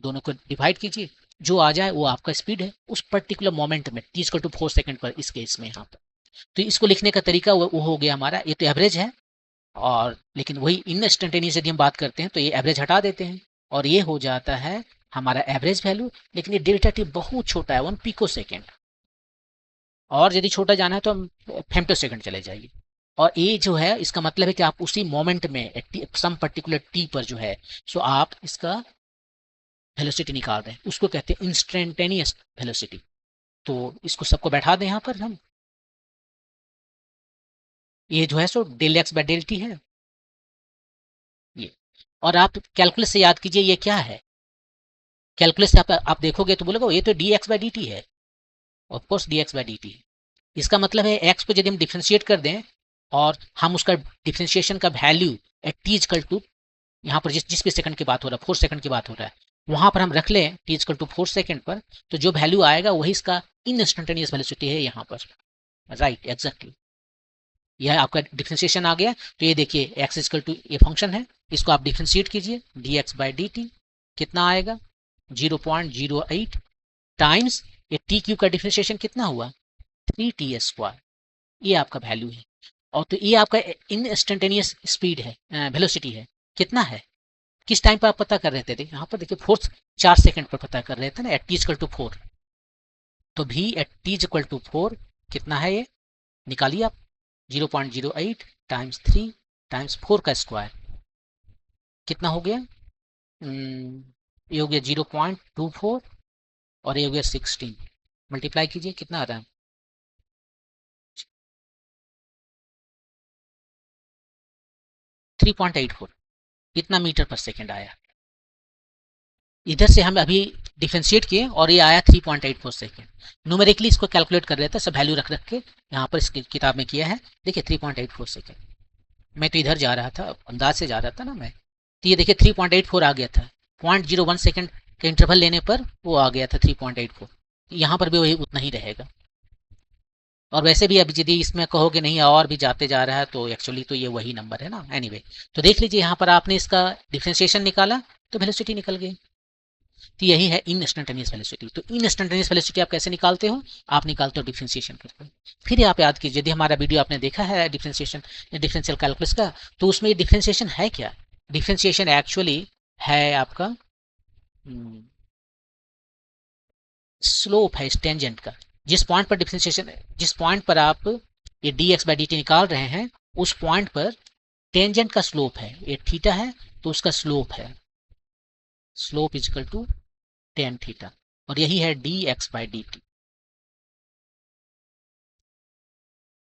S1: दोनों को डिवाइड कीजिए। जो आ जाए वो आपका स्पीड है उस पर्टिकुलर मोमेंट में, टी इक्वल टू 4 सेकंड पर इस केस में यहाँ पर। तो इसको लिखने का तरीका वो हो गया हमारा, ये तो एवरेज है। और लेकिन वही इंस्टेंटेनियस यदि हम बात करते हैं तो ये एवरेज हटा देते हैं और ये हो जाता है हमारा एवरेज वैल्यू। लेकिन ये डेल्टा टी बहुत छोटा है, 1 पिको सेकंड। और यदि छोटा जाना है तो हम फेम्टो सेकंड चले जाइए। और ये जो है इसका मतलब है कि आप उसी मोमेंट में सम पर्टिकुलर टी पर जो है सो आप इसका वेलोसिटी निकाल रहे हैं, उसको कहते हैं इंस्टेंटेनियस वेलोसिटी। तो इसको सबको बैठा दें यहाँ पर हम। ये जो है सो del x by del t है ये। और आप कैलकुलस से याद कीजिए ये क्या है। कैलकुलस से आप देखोगे तो बोलोगे ये तो D X by D T है। Of course D X by D T है। इसका मतलब है एक्स को यदि हम डिफ्रेंशिएट कर दें और हम उसका डिफ्रेंशिएशन का value at T equal to, यहाँ पर जिस भी सेकंड की बात हो रहा है, 4 सेकंड की बात हो रहा है, वहां पर हम रख लें टी इक्वल टू 4 सेकंड पर, तो जो वैल्यू आएगा वही इसका इंस्टेंटेनियस वेलोसिटी है यहाँ पर। Right, exactly. यह आपका डिफ्रेंशिएशन आ गया। तो ये देखिए एक्स इक्वल टू ये फंक्शन है, इसको आप डिफ्रेंशिएट कीजिए, D x by D T कितना आएगा 0.08 टाइम्स ये टी क्यू का डिफ्रेंशिएशन कितना हुआ 3t²। ये आपका वैल्यू है। और तो ये आपका इंस्टेंटेनियस स्पीड है, वेलोसिटी है। कितना है, किस टाइम पर आप पता कर रहे थे? यहाँ पर देखिए फोर्थ 4 सेकंड पर पता कर रहे थे ना, एट टी इक्वल टू 4। तो भी एट टी इक्वल टू 4 कितना है ये निकालिए आप, 0.08 टाइम्स 3 टाइम्स 4 का स्क्वायर कितना हो गया, ये हो गया 0.24 और ये हो गया 16। मल्टीप्लाई कीजिए कितना आ रहा है 3.84, कितना मीटर पर सेकेंड आया। इधर से हम अभी डिफ्रेंशिएट किए और ये आया 3.84 सेकेंड। न्यूमेरिकली इसको कैलकुलेट कर रहे थे, सब वैल्यू रख रख के यहाँ पर इसकी किताब में किया है। देखिए 3.84 सेकेंड। मैं तो इधर जा रहा था, अंदाज से जा रहा था ना मैं, तो ये देखिए 3.84 आ गया था। 0.01 सेकेंड के इंटरवल लेने पर वो आ गया था 3.84। यहाँ पर भी वही उतना ही रहेगा। और वैसे भी अभी यदि इसमें कहोगे नहीं और भी जाते जा रहा है तो एक्चुअली तो ये वही नंबर है ना। एनीवे, तो देख लीजिए यहाँ पर आपने इसका डिफ्रेंशिएशन निकाला तो वेलोसिटी निकल गई। तो यही है इंस्टेंटेनियस वेलोसिटी। तो इंस्टेंटेनियस वेलोसिटी आप कैसे निकालते हो? आप निकालते हो डिफ्रेंशिएशन करके। फिर आप याद कीजिए, यदि हमारा वीडियो आपने देखा है डिफ्रेंशिएशन डिफरेंशियल कैलकुलस का, तो उसमें ये डिफ्रेंशिएशन है क्या? डिफ्रेंशिएशन एक्चुअली है आपका स्लोप है टेंजेंट का। जिस पॉइंट पर डिफरेंशिएशन, जिस पॉइंट पर आप ये D x by D T निकाल रहे हैं, उस पॉइंट पर टेंजेंट का स्लोप है, ये थीटा है तो उसका स्लोप है, slope is equal to tan theta. और यही है D x by D t.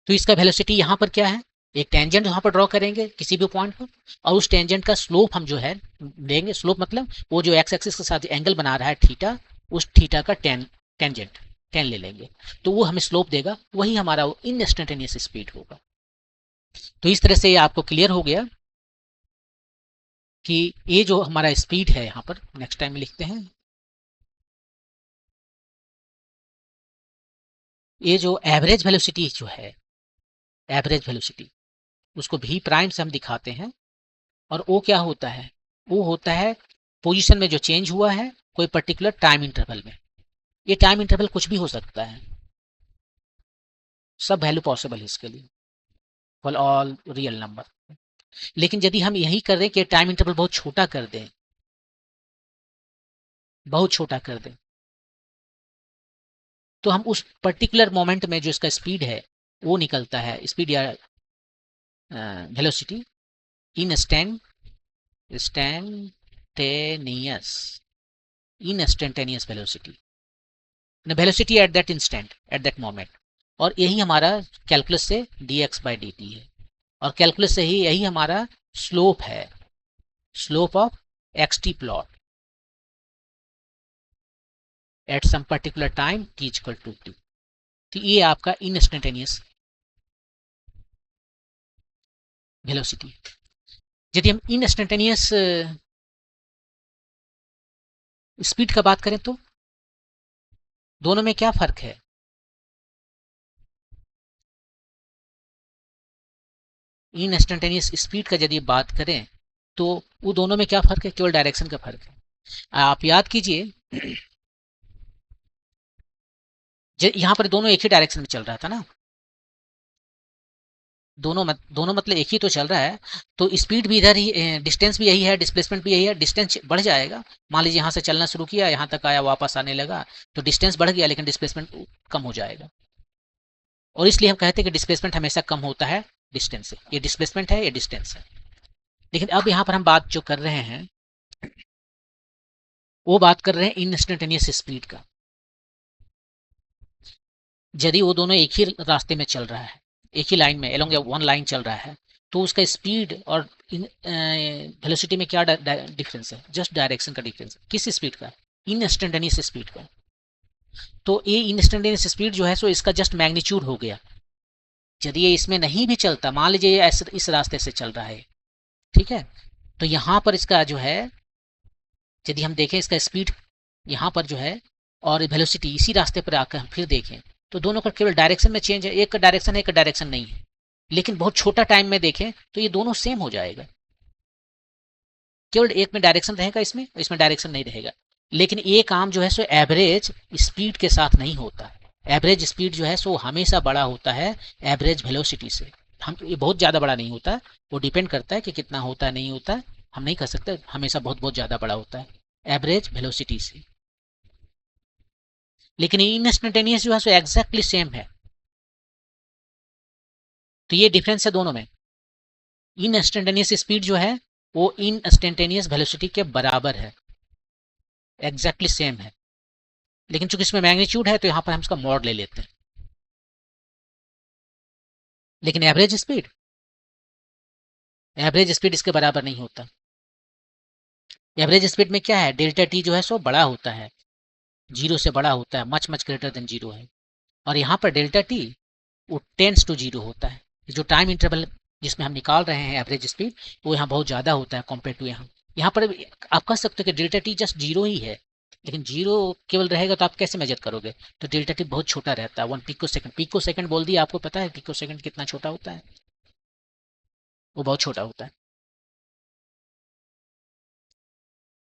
S1: तो इसका वेलोसिटी यहाँ पर क्या है, एक टेंजेंट यहाँ पर ड्रॉ करेंगे किसी भी पॉइंट पर, और उस टेंजेंट का स्लोप हम जो है लेंगे। स्लोप मतलब वो जो एक्स एक्सिस के साथ एंगल बना रहा है थीटा, उस थीटा का टेंजेंट 10 ले लेंगे, तो वो हमें स्लोप देगा, वही हमारा इंस्टेंटेनियस स्पीड होगा। तो इस तरह से आपको क्लियर हो गया कि ये जो हमारा स्पीड है, यहाँ पर नेक्स्ट टाइम में लिखते हैं, ये जो एवरेज वेलोसिटी जो है, एवरेज वेलोसिटी उसको भी प्राइम से हम दिखाते हैं। और वो क्या होता है, वो होता है पोजीशन में जो चेंज हुआ है कोई पर्टिकुलर टाइम इंटरवल में। ये टाइम इंटरवल कुछ भी हो सकता है। सब वैल्यू पॉसिबल है इसके लिए फॉर ऑल रियल नंबर। लेकिन यदि हम यही कर दें कि टाइम इंटरवल बहुत छोटा कर दें, बहुत छोटा कर दें, तो हम उस पर्टिकुलर मोमेंट में जो इसका स्पीड है वो निकलता है, स्पीड या velocity instantaneous instantaneous velocity, velocity at that instant, at that moment. और यही हमारा कैलकुलस से dx बाई dt है, और कैलकुलस से ही यही हमारा स्लोप है, slope of xt plot at some particular time t equal to t। तो ये आपका इंस्टेंटेनियस वेलोसिटी। यदि हम इंस्टेंटेनियस स्पीड का बात करें तो दोनों में क्या फर्क है? इंस्टेंटेनियस स्पीड का यदि बात करें तो वो दोनों में क्या फर्क है? केवल डायरेक्शन का फर्क है। आप याद कीजिए, यहां पर दोनों एक ही डायरेक्शन में चल रहा था ना, दोनों मतलब एक ही तो चल रहा है, तो स्पीड भी इधर ही, डिस्टेंस भी यही है, डिस्प्लेसमेंट भी यही है। डिस्टेंस बढ़ जाएगा, मान लीजिए यहाँ से चलना शुरू किया, यहाँ तक आया, वापस आने लगा, तो डिस्टेंस बढ़ गया लेकिन डिस्प्लेसमेंट कम हो जाएगा। और इसलिए हम कहते हैं कि डिस्प्लेसमेंट हमेशा कम होता है डिस्टेंस से। ये डिस्प्लेसमेंट है, ये डिस्टेंस है। लेकिन अब यहाँ पर हम बात जो कर रहे हैं वो बात कर रहे हैं इंस्टेंटेनियस स्पीड का। यदि वो दोनों एक ही रास्ते में चल रहा है, एक ही लाइन में एलोंग वन लाइन चल रहा है, तो उसका स्पीड और वेलोसिटी में क्या डिफरेंस है? जस्ट डायरेक्शन का डिफरेंस। किस स्पीड का? इंस्टेंटेनियस स्पीड का। तो ये इंस्टेंटेनियस स्पीड जो है सो इसका जस्ट मैग्नीट्यूड हो गया। यदि ये इसमें नहीं भी चलता, मान लीजिए ये इस रास्ते से चल रहा है, ठीक है, तो यहाँ पर इसका जो है, यदि हम देखें इसका स्पीड यहाँ पर जो है और वेलोसिटी इसी रास्ते पर आकर हम फिर देखें, तो दोनों का केवल डायरेक्शन में चेंज है। एक का डायरेक्शन है, एक का डायरेक्शन नहीं है। लेकिन बहुत छोटा टाइम में देखें तो ये दोनों सेम हो जाएगा, केवल एक में डायरेक्शन रहेगा, इसमें इसमें डायरेक्शन नहीं रहेगा। लेकिन ये काम जो है सो एवरेज स्पीड के साथ नहीं होता। एवरेज स्पीड जो है सो हमेशा बड़ा होता है एवरेज वेलोसिटी से। हम ये बहुत ज़्यादा बड़ा नहीं होता, वो डिपेंड करता है कि कितना होता है, नहीं होता है। हम नहीं कह सकते हमेशा बहुत बहुत ज़्यादा बड़ा होता है एवरेज वेलोसिटी से। लेकिन इंस्टेंटेनियस जो है सो एग्जैक्टली सेम है। तो ये डिफरेंस है दोनों में। इंस्टेंटेनियस स्पीड जो है वो इंस्टेंटेनियस वेलोसिटी के बराबर है, एग्जैक्टली सेम है। लेकिन चूंकि इसमें मैग्नीट्यूड है तो यहां पर हम इसका मॉड ले लेते हैं। लेकिन एवरेज स्पीड इसके बराबर नहीं होता। एवरेज स्पीड में क्या है? डेल्टा टी जो है सो बड़ा होता है, जीरो से बड़ा होता है, much much greater than zero है। और यहाँ पर डेल्टा टी वो टेंस टू जीरो होता है। जो टाइम इंटरवल जिसमें हम निकाल रहे हैं एवरेज स्पीड, वो यहाँ बहुत ज़्यादा होता है कम्पेयर टू यहाँ। यहाँ पर आप कह सकते हो कि डेल्टा टी जस्ट जीरो ही है, लेकिन जीरो केवल रहेगा तो आप कैसे मेजर करोगे? तो डेल्टा टी बहुत छोटा रहता है, 1 पिको सेकंड। पिको सेकंड बोल दिया, आपको पता है पिको सेकंड कितना छोटा होता है? वो बहुत छोटा होता है।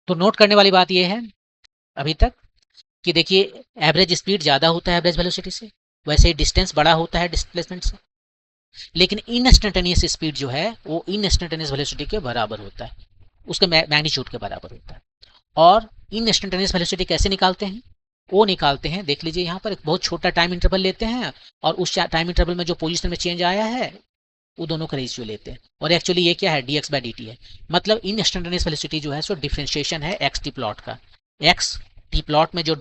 S1: तो नोट करने वाली बात यह है अभी तक कि देखिए, एवरेज स्पीड ज़्यादा होता है एवरेज वेलोसिटी से, वैसे ही डिस्टेंस बड़ा होता है डिस्प्लेसमेंट से। लेकिन इंस्टेंटेनियस स्पीड जो है वो इंस्टेंटेनियस वेलोसिटी के बराबर होता है, उसके मैग्नीट्यूड के बराबर होता है। और इंस्टेंटेनियस वेलोसिटी कैसे निकालते हैं? वो निकालते हैं, देख लीजिए यहाँ पर एक बहुत छोटा टाइम इंटरवल लेते हैं, और उस टाइम इंटरवल में जो पोजीशन में चेंज आया है वो दोनों का रेशियो लेते हैं। और एक्चुअली ये क्या है? dx बाई dt है। मतलब इंस्टेंटेनियस वेलोसिटी जो है सो डिफरेंशिएशन है एक्स टी प्लॉट का। एक्स टी प्लॉट में जो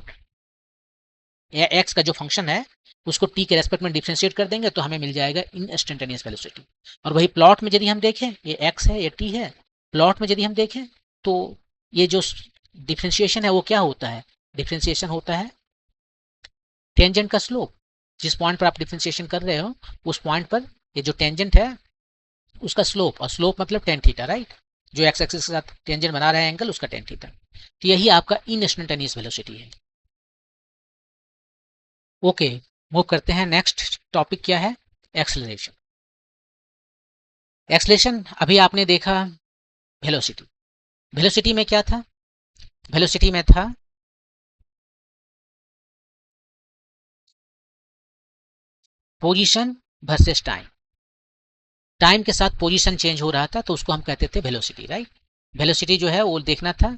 S1: एक्स का जो फंक्शन है उसको टी के रेस्पेक्ट में डिफ्रेंशिएट कर देंगे तो हमें मिल जाएगा इंस्टेंटेनियस वेलोसिटी। और वही प्लॉट में यदि हम देखें, ये एक्स है, ये टी है, प्लॉट में यदि हम देखें तो ये जो डिफ्रेंशिएशन है वो क्या होता है? डिफ्रेंशिएशन होता है टेंजेंट का स्लोप। जिस पॉइंट पर आप डिफ्रेंशिएशन कर रहे हो उस पॉइंट पर ये जो टेंजेंट है उसका स्लोप, और स्लोप मतलब टेन थीटा, राइट? जो एक्स एक्सिस के साथ टेंजेंट बना रहा है एंगल, उसका टेन थीटा। तो यही आपका इंस्टेंटेनियस वेलोसिटी है। ओके, मूव करते हैं। नेक्स्ट टॉपिक क्या है? एक्सेलरेशन। एक्सेलरेशन अभी आपने देखा वेलोसिटी। वेलोसिटी में क्या था? वेलोसिटी में था पोजीशन वर्सेस टाइम, टाइम के साथ पोजीशन चेंज हो रहा था तो उसको हम कहते थे वेलोसिटी, राइट। वेलोसिटी जो है वो देखना था,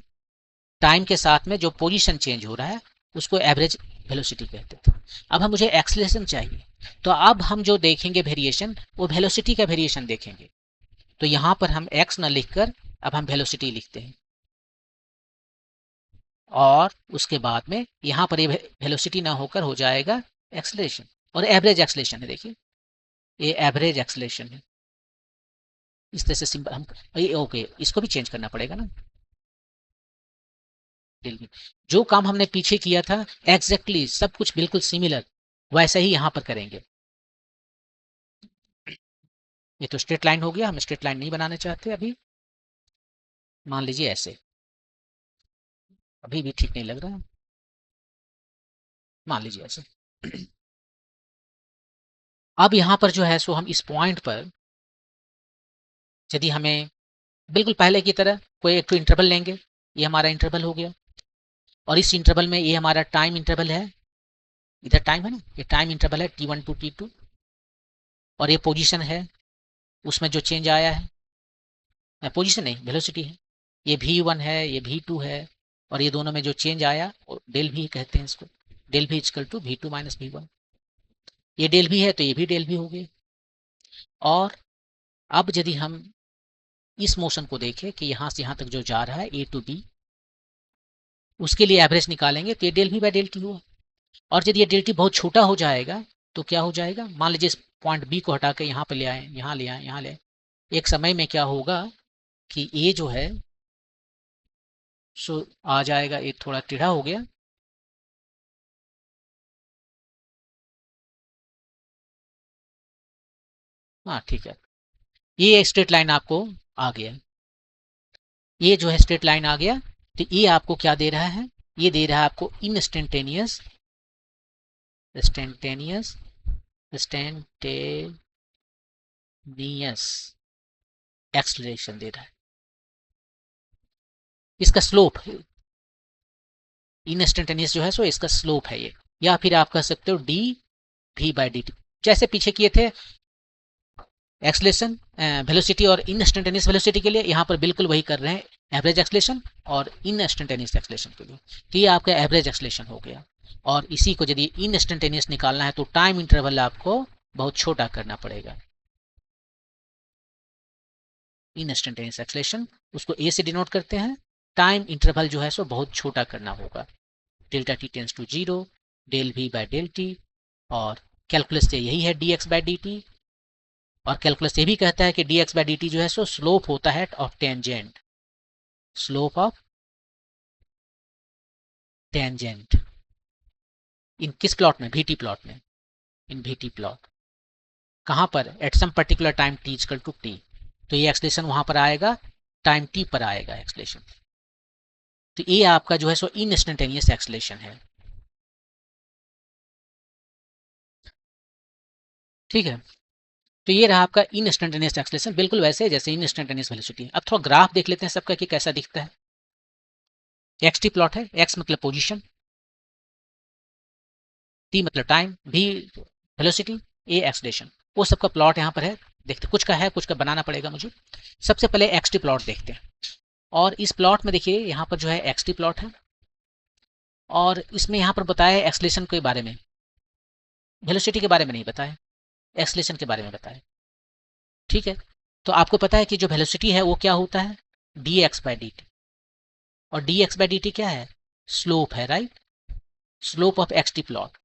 S1: टाइम के साथ में जो पोजीशन चेंज हो रहा है उसको एवरेज वेलोसिटी कहते थे। अब हम मुझे एक्सलेशन चाहिए, तो अब हम जो देखेंगे वेरिएशन वो वेलोसिटी का वेरिएशन देखेंगे। तो यहां पर हम x ना लिखकर अब हम वेलोसिटी लिखते हैं, और उसके बाद में यहां पर ये वेलोसिटी ना होकर हो जाएगा एक्सलेशन, और एवरेज एक्सलेशन है, देखिए ये एवरेज एक्सलेशन है। इस तरह से सिंपल हम ओके, इसको भी चेंज करना पड़ेगा ना। जो काम हमने पीछे किया था एग्जैक्टली सब कुछ बिल्कुल सिमिलर वैसा ही यहां पर करेंगे। ये तो स्ट्रेट लाइन हो गया, हम स्ट्रेट लाइन नहीं बनाना चाहते अभी, मान लीजिए ऐसे, अभी भी ठीक नहीं लग रहा है, मान लीजिए ऐसे। अब यहां पर जो है सो हम इस पॉइंट पर यदि हमें बिल्कुल पहले की तरह कोई एक तो इंटरवल लेंगे, ये हमारा इंटरवल हो गया, और इस इंटरवल में ये हमारा टाइम इंटरवल है, इधर टाइम है ना, ये टाइम इंटरवल है t1 टू t2, और ये पोजीशन है, उसमें जो चेंज आया है, पोजीशन नहीं वेलोसिटी है, ये v1 है, ये v2 है, और ये दोनों में जो चेंज आया डेल भी कहते हैं इसको, डेल भी equal to v2 minus v1, ये डेल भी है तो ये भी डेल भी हो गए। और अब यदि हम इस मोशन को देखें कि यहां से यहां तक जो जा रहा है ए टू बी, उसके लिए एवरेज निकालेंगे तो ये डेल भी बाय डेल टी हुआ, और यदि ये डेल टी बहुत छोटा हो जाएगा तो क्या हो जाएगा, मान लीजिए इस पॉइंट बी को हटा के यहाँ पे ले आए, यहाँ ले आए, यहाँ ले आए, एक समय में क्या होगा कि ए जो है सो आ जाएगा, एक थोड़ा टेढ़ा हो गया, हाँ ठीक है, ये स्ट्रेट लाइन आपको आ गया, ये जो है स्ट्रेट लाइन आ गया। तो ये आपको क्या दे रहा है, ये दे रहा है आपको इंस्टेंटेनियस इंस्टेंटेनियस इंस्टेंटेनियस एक्सलेशन दे रहा है, इसका स्लोप इंस्टेंटेनियस जो है सो इसका स्लोप है ये, या फिर आप कह सकते हो d v by D t, जैसे पीछे किए थे एक्सलेशन वेलोसिटी और इंस्टेंटेनियस वेलोसिटी के लिए, यहाँ पर बिल्कुल वही कर रहे हैं एवरेज एक्सलेशन और इंस्टेंटेनियस एक्सलेशन के लिए। तो ये आपका एवरेज एक्सलेशन हो गया, और इसी को यदि इंस्टेंटेनियस निकालना है तो टाइम इंटरवल आपको बहुत छोटा करना पड़ेगा। इंस्टेंटेनियस एक्सलेशन उसको ए से डिनोट करते हैं, टाइम इंटरवल जो है सो बहुत छोटा करना होगा, delta T tends to zero, del V by del T, और कैलकुलस से यही है D X by D T, और कैलकुलस ये भी कहता है कि D X by D T जो है सो स्लोप होता है of tangent, slope of tangent, in किस प्लॉट में, वीटी प्लॉट में, इन वीटी प्लॉट कहां पर, at some particular time t equal to t, तो ये एक्सलेशन वहां पर आएगा, टाइम टी पर आएगा एक्सलेशन। तो ये आपका जो है सो इंस्टेंटेनियस एक्सलेशन है, ठीक है। तो ये रहा आपका इंस्टेंटेनियस एक्सलेशन, बिल्कुल वैसे जैसे इंस्टेंटेनियस वेलोसिटी है। अब थोड़ा ग्राफ देख लेते हैं सबका कि कैसा दिखता है। एक्स टी प्लॉट है, एक्स मतलब पोजीशन, टी मतलब टाइम, भी वेलोसिटी, ए एक्सलेशन, वो सबका प्लॉट यहाँ पर है। देखते कुछ का है, कुछ का बनाना पड़ेगा मुझे। सबसे पहले एक्स टी प्लॉट देखते हैं, और इस प्लॉट में देखिए यहाँ पर जो है एक्स टी प्लॉट है, और इसमें यहाँ पर बताया है एक्सलेशन के बारे में, वेलोसिटी के बारे में नहीं बताया, एक्सलेशन के बारे में बताया, ठीक है। तो आपको पता है कि जो वेलोसिटी है वो क्या होता है, D x by D T, और D x by D T क्या है, स्लोप है, right, slope of X T plot.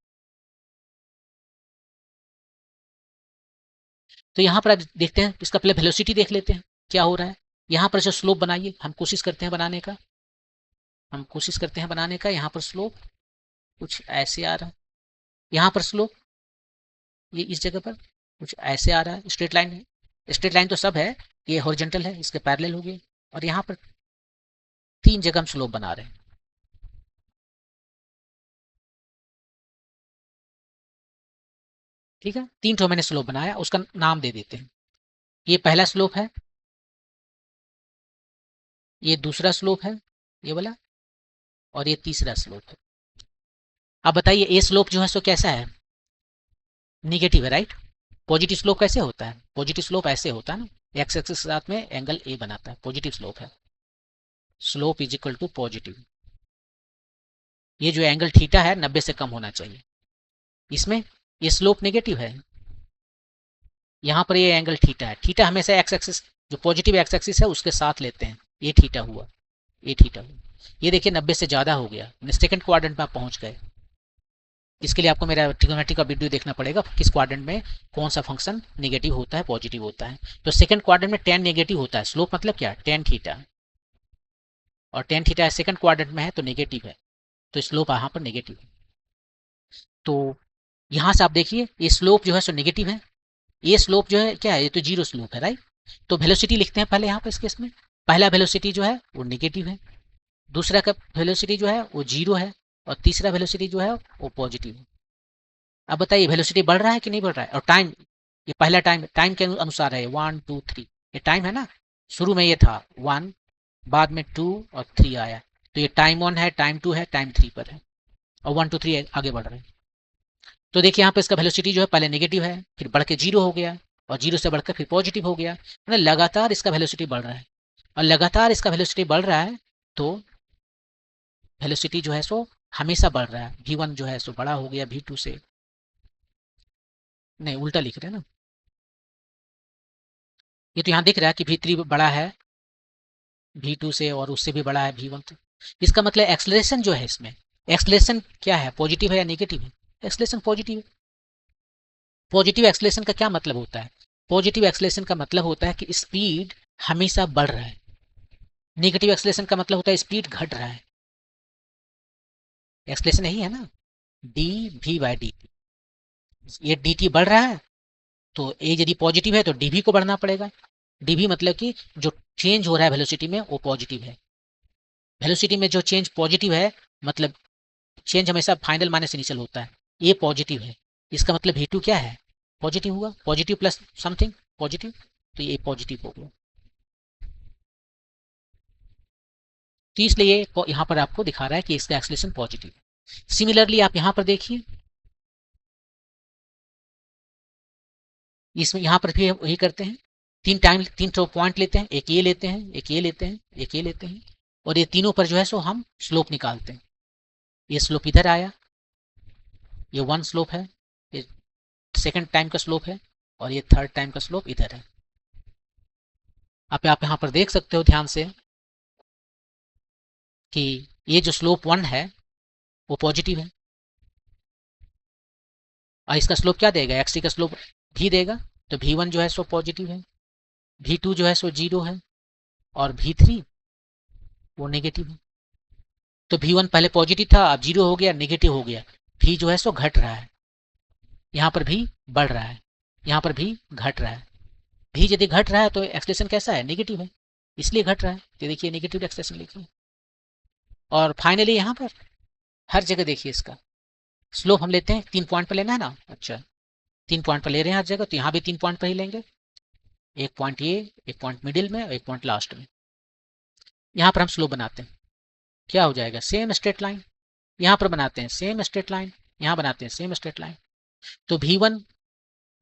S1: तो यहाँ पर आप देखते हैं, इसका पहले वेलोसिटी देख लेते हैं क्या हो रहा है। यहाँ पर जो स्लोप बनाइए, हम कोशिश करते हैं बनाने का, हम कोशिश करते हैं बनाने का, यहाँ पर स्लोप कुछ ऐसे आ रहा है, यहाँ पर स्लोप ये इस जगह पर कुछ ऐसे आ रहा है, स्ट्रेट लाइन है, स्ट्रेट लाइन तो सब है, ये हॉरिजॉन्टल है, इसके पैरेलल हो गए, और यहाँ पर तीन जगह हम स्लोप बना रहे हैं, ठीक है। तीन ठो मैंने स्लोप बनाया, उसका नाम दे देते हैं। ये पहला स्लोप है, ये दूसरा स्लोप है, ये वाला, और ये तीसरा स्लोप है। अब बताइए ये स्लोप जो है सो कैसा है, निगेटिव है, राइट। पॉजिटिव स्लोप कैसे होता है? पॉजिटिव स्लोप ऐसे होता है ना, एक्स एक्सिस के साथ में एंगल ए बनाता है, पॉजिटिव स्लोप है। Slope is equal to positive. ये जो एंगल थीटा है 90 से कम होना चाहिए। इसमें ये स्लोप नेगेटिव है, यहाँ पर ये एंगल थीटा है। थीटा हमेशा एक्स एक्सिस, जो पॉजिटिव एक्स एक्सिस है उसके साथ लेते हैं। ये थीटा हुआ, ये थीटा हुआ। ये देखिए 90 से ज़्यादा हो गया, सेकंड क्वाड्रेंट में आप पहुंच गए। इसके लिए आपको मेरा ट्रिग्नोमेट्री का वीडियो देखना पड़ेगा, किस क्वाड्रेंट में कौन सा फंक्शन नेगेटिव होता है पॉजिटिव होता है। तो सेकंड क्वाड्रेंट में tan नेगेटिव होता है, स्लोप मतलब क्या, tan थीटा, और tan थीटा सेकंड क्वाड्रेंट में है तो नेगेटिव है, तो स्लोप यहाँ पर नेगेटिव है। तो यहाँ से आप देखिए ये स्लोप जो है सो नेगेटिव है, ये स्लोप जो है क्या है, ये तो जीरो स्लोप है, राइट। तो वेलोसिटी लिखते हैं पहले यहाँ पर इस केस में। पहला वेलोसिटी जो है वो नेगेटिव है, दूसरा का वेलोसिटी जो है वो जीरो है, और तीसरा वेलोसिटी जो है वो पॉजिटिव है। अब बताइए वेलोसिटी बढ़ रहा है कि नहीं बढ़ रहा है? और टाइम, ये पहला टाइम के अनुसार है 1 2 3, ये टाइम है ना। शुरू में ये था 1, बाद में 2 और 3 आया, तो ये टाइम 1 है, टाइम 2 है, टाइम 3 पर है, और 1 2 3 आगे बढ़ रहे हैं। तो देखिए यहाँ पे इसका वेलोसिटी जो है पहले नेगेटिव है, फिर बढ़ के जीरो हो गया, और जीरो से बढ़कर फिर पॉजिटिव हो गया, मतलब लगातार इसका वेलोसिटी बढ़ रहा है। और लगातार इसका वेलोसिटी बढ़ रहा है तो वेलोसिटी जो है सो हमेशा बढ़ रहा है। v1 जो है सो बड़ा हो गया v2 से, नहीं उल्टा लिख रहे हैं ना, ये तो यहाँ दिख रहा है कि v3 बड़ा है v2 से, और उससे भी बड़ा है v1 से। इसका मतलब एक्सलेशन जो है, इसमें एक्सलेशन क्या है, पॉजिटिव है या नेगेटिव है? एक्सलेशन पॉजिटिव है। पॉजिटिव एक्सलेशन का क्या मतलब होता है? पॉजिटिव एक्सलेशन का मतलब होता है कि स्पीड हमेशा बढ़ रहा है। नेगेटिव एक्सलेशन का मतलब होता है स्पीड घट रहा है। एक्सलेशन यही है ना, d v by D t. ये डी टी बढ़ रहा है, तो ए यदि पॉजिटिव है तो डी वी को बढ़ना पड़ेगा। डी वी मतलब कि जो चेंज हो रहा है वेलोसिटी में वो पॉजिटिव है। वेलोसिटी में जो चेंज पॉजिटिव है, मतलब चेंज हमेशा फाइनल माइनस इनिशियल होता है, ये पॉजिटिव है। इसका मतलब v2 क्या है, पॉजिटिव हुआ, पॉजिटिव प्लस समथिंग पॉजिटिव, तो ये पॉजिटिव हो गया। तो इसलिए यहाँ पर आपको दिखा रहा है कि इसका एक्सलेशन पॉजिटिव है। सिमिलरली आप यहाँ पर देखिए, इसमें यहाँ पर भी वही करते हैं, तीन पॉइंट लेते हैं, एक ये लेते हैं, एक ये लेते हैं, एक ये लेते हैं, और ये तीनों पर जो है सो हम स्लोप निकालते हैं। ये स्लोप इधर आया, ये 1 स्लोप है, ये सेकंड टाइम का स्लोप है, और ये थर्ड टाइम का स्लोप इधर है। आप यहाँ पर देख सकते हो ध्यान से कि ये जो स्लोप 1 है वो पॉजिटिव है, और इसका स्लोप क्या देगा, एक्स का स्लोप भी देगा, तो v1 जो है सो पॉजिटिव है, v2 जो है सो जीरो है, और v3 वो नेगेटिव है। तो v1 पहले पॉजिटिव था, अब जीरो हो गया, नेगेटिव हो गया, v जो है सो घट रहा है, यहाँ पर भी बढ़ रहा है, यहाँ पर भी घट रहा है। v यदि घट रहा है तो एक्सलेशन कैसा है, नेगेटिव है, इसलिए घट रहा है। तो देखिए नेगेटिव एक्सलेशन लिखिए। और फाइनली यहाँ पर हर जगह देखिए इसका स्लोप हम लेते हैं, 3 पॉइंट पर लेना है ना, अच्छा 3 पॉइंट पर ले रहे हैं हर जगह, तो यहाँ भी 3 पॉइंट पर ही लेंगे। एक पॉइंट ये, एक पॉइंट मिडिल में, और एक पॉइंट लास्ट में। यहाँ पर हम स्लोप बनाते हैं, क्या हो जाएगा, सेम स्ट्रेट लाइन। यहाँ पर बनाते हैं सेम स्ट्रेट लाइन, यहाँ बनाते हैं सेम स्ट्रेट लाइन। तो v1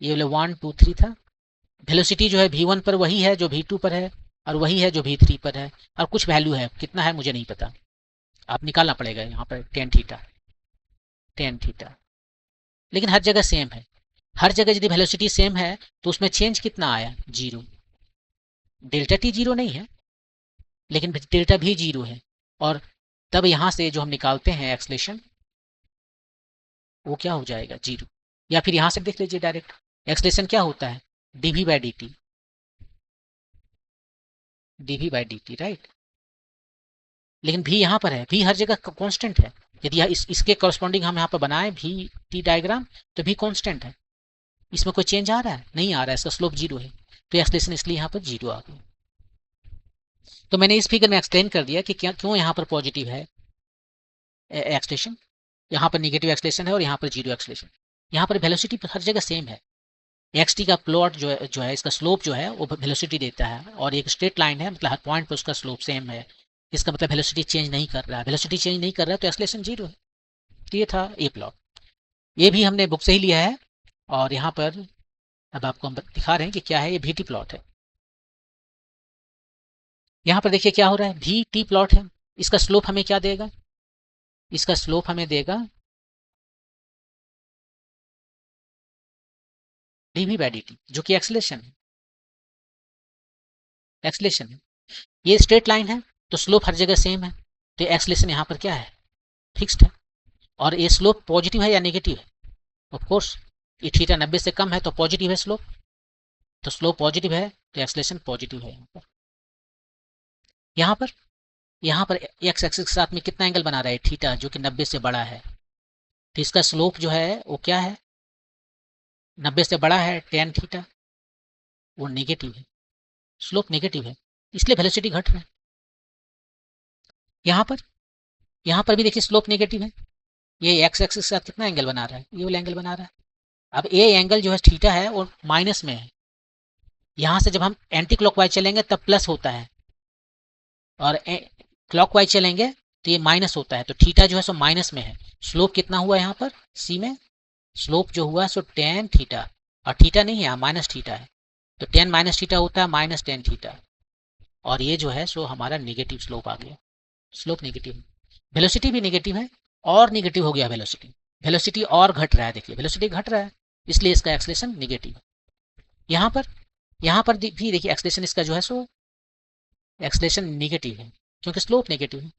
S1: ये 1 2 3 था, वेलोसिटी जो है v1 पर वही है जो v2 पर है, और वही है जो v3 पर है, और कुछ वैल्यू है, कितना है मुझे नहीं पता, आप निकालना पड़ेगा यहाँ पर tan थीटा। लेकिन हर जगह सेम है, हर जगह यदि वेलोसिटी सेम है तो उसमें चेंज कितना आया, जीरो। डेल्टा टी जीरो नहीं है, लेकिन डेल्टा भी जीरो है, और तब यहाँ से जो हम निकालते हैं एक्सलेशन वो क्या हो जाएगा, जीरो। या फिर यहाँ से देख लीजिए डायरेक्ट, एक्सलेशन क्या होता है, dv by D T, dv by D T, right. लेकिन v यहाँ पर है, v हर जगह कांस्टेंट है। यदि इसके कॉरस्पॉन्डिंग हम यहाँ पर बनाएं v t डायग्राम, तो v कांस्टेंट है, इसमें कोई चेंज आ रहा है, नहीं आ रहा है, इसका स्लोप जीरो है, तो एक्सलेशन इसलिए यहाँ पर जीरो आ गया। तो मैंने इस फिगर में एक्सप्लेन कर दिया कि क्या क्यों यहाँ पर पॉजिटिव है एक्सलेशन, यहाँ पर निगेटिव एक्सलेशन है, और यहाँ पर जीरो एक्सलेशन। यहाँ पर वेलोसिटी हर जगह सेम है, xt का प्लॉट जो है इसका स्लोप जो है वो वेलोसिटी देता है, और एक स्ट्रेट लाइन है, मतलब हर पॉइंट पर उसका स्लोप सेम है। इसका मतलब वेलोसिटी चेंज नहीं कर रहा है, वेलोसिटी चेंज नहीं कर रहा है तो एक्सलेशन जीरो है। तो ये था ये प्लॉट, ये भी हमने बुक से ही लिया है, और यहाँ पर अब आपको हम दिखा रहे हैं कि क्या है, ये VT प्लॉट है। यहाँ पर देखिए क्या हो रहा है, VT प्लॉट है। इसका स्लोप हमें क्या देगा, इसका स्लोप हमें देगा dV/dt, जो कि एक्सलेशन है, एक्सलेशन है। ये स्ट्रेट लाइन है तो स्लोप हर जगह सेम है, तो एक्सलेशन यहाँ पर क्या है, फिक्स्ड है। और ये स्लोप पॉजिटिव है या नेगेटिव है, ऑफ कोर्स ये थीटा 90 से कम है तो पॉजिटिव है स्लोप, तो स्लोप पॉजिटिव है तो एक्सलेशन पॉजिटिव है। यहाँ पर एक्स एक्सिस के साथ में कितना एंगल बना रहा है, थीटा, जो कि 90 से बड़ा है। तो इसका स्लोप जो है वो क्या है, 90 से बड़ा है, tan थीटा, वो नेगेटिव है, स्लोप नेगेटिव है, इसलिए वेलोसिटी घट रहा है। यहाँ पर भी देखिए स्लोप नेगेटिव है। ये एक्स एक्सिस के साथ कितना एंगल बना रहा है, ये वाला एंगल बना रहा है। अब ये एंगल जो है थीटा है वो माइनस में है। यहाँ से जब हम एंटी क्लॉकवाइज चलेंगे तब प्लस होता है, और क्लॉकवाइज चलेंगे तो ये माइनस होता है, तो थीटा जो है सो माइनस में है। स्लोप कितना हुआ यहाँ पर सी में, स्लोप जो हुआ सो tan थीटा, और थीटा नहीं है यहाँ, माइनस थीटा है, तो tan माइनस थीटा होता है माइनस tan थीटा, और ये जो है सो हमारा नेगेटिव स्लोप आ गया, स्लोप नेगेटिव है। वेलोसिटी भी नेगेटिव है, और नेगेटिव हो गया वेलोसिटी, वेलोसिटी और घट रहा है, देखिए वेलोसिटी घट रहा है, इसलिए इसका एक्सलेशन नेगेटिव है। यहाँ पर भी देखिए एक्सलेशन इसका जो है सो एक्सलेशन नेगेटिव है, क्योंकि स्लोप नेगेटिव है।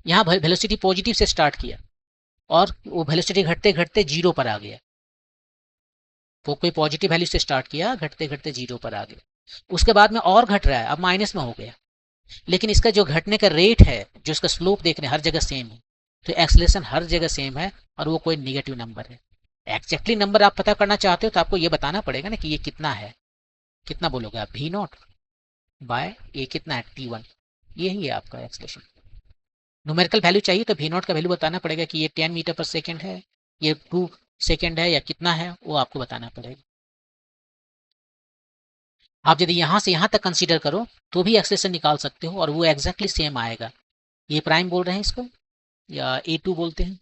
S1: यहाँ वेलोसिटी पॉजिटिव से स्टार्ट किया और वो वेलोसिटी घटते घटते जीरो पर आ गया, वो कोई पॉजिटिव वैल्यू से स्टार्ट किया, घटते घटते जीरो पर आ गया, उसके बाद में और घट रहा है, अब माइनस में हो गया। लेकिन इसका जो घटने का रेट है, जो इसका स्लोप देख रहे हैं, हर जगह सेम है, तो एक्सलेशन हर जगह सेम है, और वो कोई निगेटिव नंबर है। एक्जैक्टली नंबर आप पता करना चाहते हो तो आपको ये बताना पड़ेगा ना कि ये कितना है, कितना बोलोगे आप, V0 बाय ये कितना है T1, यही है आपका एक्सलेशन। न्यूमेरिकल वैल्यू चाहिए तो V0 का वैल्यू बताना पड़ेगा कि ये 10 मीटर पर सेकेंड है, ये 2 सेकेंड है, या कितना है, वो आपको बताना पड़ेगा। आप यदि यहाँ से यहाँ तक कंसीडर करो तो भी एक्सलेशन निकाल सकते हो, और वो एग्जैक्टली सेम आएगा। ये प्राइम बोल रहे हैं इसको, या A2 बोलते हैं,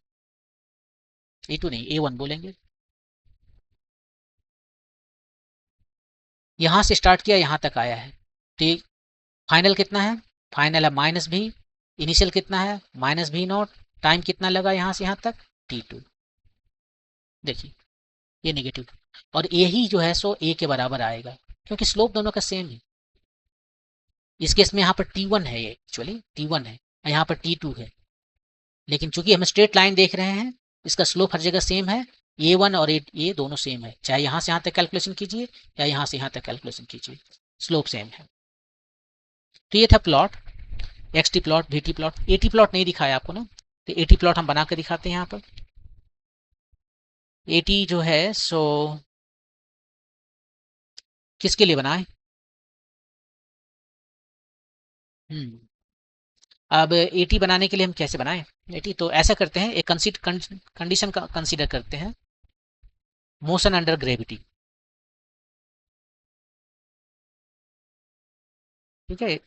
S1: A2 नहीं A1 बोलेंगे। यहाँ से स्टार्ट किया, यहाँ तक आया है, तो फाइनल कितना है, फाइनल है -V, इनिशियल कितना है -V0, टाइम कितना लगा यहाँ से यहाँ तक, T2। देखिए ये नेगेटिव, और यही जो है सो A के बराबर आएगा, क्योंकि स्लोप दोनों का सेम है। इस केस में यहाँ पर T1 है, ये एक्चुअली T1 है, यहाँ पर T2 है, लेकिन चूंकि हम स्ट्रेट लाइन देख रहे हैं, इसका स्लोप हर जगह सेम है, A1 और A दोनों सेम है, चाहे यहाँ से यहाँ तक कैलकुलेशन कीजिए या यहाँ से यहाँ तक कैलकुलेशन कीजिए, स्लोप सेम है। तो ये था plot, XT plot, VT plot. AT plot नहीं दिखाया आपको ना, तो AT प्लॉट हम बना कर दिखाते हैं। यहाँ पर AT जो है सो किसके लिए बनाए, अब AT बनाने के लिए हम कैसे बनाएं AT, तो ऐसा करते हैं, एक कंडीशन का कंसीडर करते हैं, मोशन अंडर ग्रेविटी, ठीक है।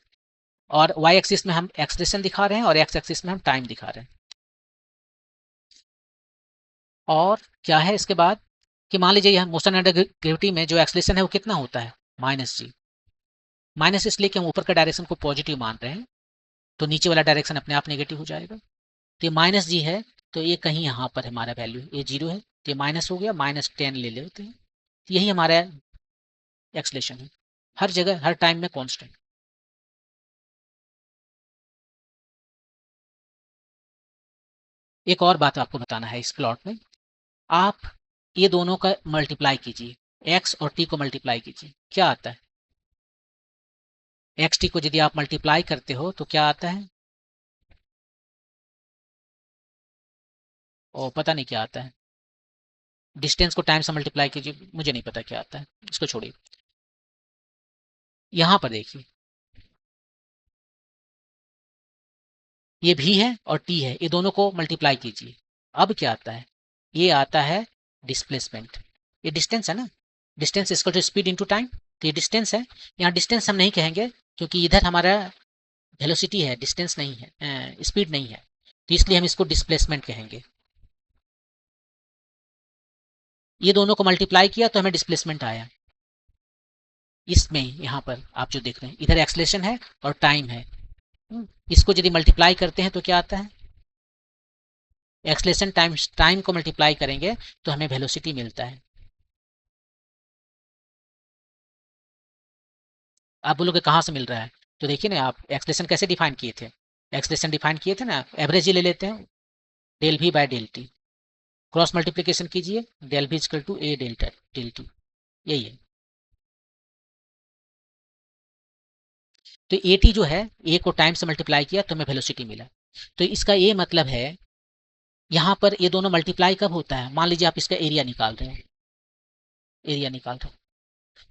S1: और y एक्सिस में हम एक्सलेशन दिखा रहे हैं, और x एक्सिस में हम टाइम दिखा रहे हैं। और क्या है इसके बाद कि मान लीजिए यह मोशन अंडर ग्रेविटी में जो एक्सलेशन है वो कितना होता है, -G। माइनस इसलिए कि हम ऊपर का डायरेक्शन को पॉजिटिव मान रहे हैं, तो नीचे वाला डायरेक्शन अपने आप नेगेटिव हो जाएगा। तो ये -G है, तो ये कहीं यहाँ पर हमारा वैल्यू ये 0 है, तो ये माइनस हो गया, -10 ले लेते हैं, तो यही हमारा एक्सलेशन है, हर जगह हर टाइम में कांस्टेंट। एक और बात आपको बताना है, इस प्लॉट में आप ये दोनों का मल्टीप्लाई कीजिए, x और t को मल्टीप्लाई कीजिए, क्या आता है, xt को यदि आप मल्टीप्लाई करते हो तो क्या आता है, और पता नहीं क्या आता है, डिस्टेंस को टाइम से मल्टीप्लाई कीजिए, मुझे नहीं पता क्या आता है, इसको छोड़िए। यहाँ पर देखिए ये v है और t है, ये दोनों को मल्टीप्लाई कीजिए, अब क्या आता है, ये आता है डिस्प्लेसमेंट, ये डिस्टेंस है ना, distance equal to speed into time, तो ये डिस्टेंस है। यहाँ डिस्टेंस हम नहीं कहेंगे क्योंकि इधर हमारा वेलोसिटी है, डिस्टेंस नहीं है, स्पीड नहीं है, तो इसलिए हम इसको डिस्प्लेसमेंट कहेंगे। ये दोनों को मल्टीप्लाई किया तो हमें डिस्प्लेसमेंट आया। इसमें यहाँ पर आप जो देख रहे हैं इधर एक्सलेशन है और टाइम है। इसको यदि मल्टीप्लाई करते हैं तो क्या आता है, एक्सलेशन टाइम्स टाइम को मल्टीप्लाई करेंगे तो हमें वेलोसिटी मिलता है। आप बोलोगे कहाँ से मिल रहा है, तो देखिए ना, आप एक्सलेशन कैसे डिफाइन किए थे, एक्सलेशन डिफाइन किए थे ना, एवरेज ही ले लेते हैं, del V by del T, cross multiplication कीजिए, del V equal to A delta del T, यही है। तो ए टी जो है, ए को टाइम से मल्टीप्लाई किया तो हमें वेलोसिटी मिला। तो इसका ये मतलब है, यहाँ पर ये दोनों मल्टीप्लाई कब होता है, मान लीजिए आप इसका एरिया निकाल रहे हैं, एरिया निकाल रहे हो,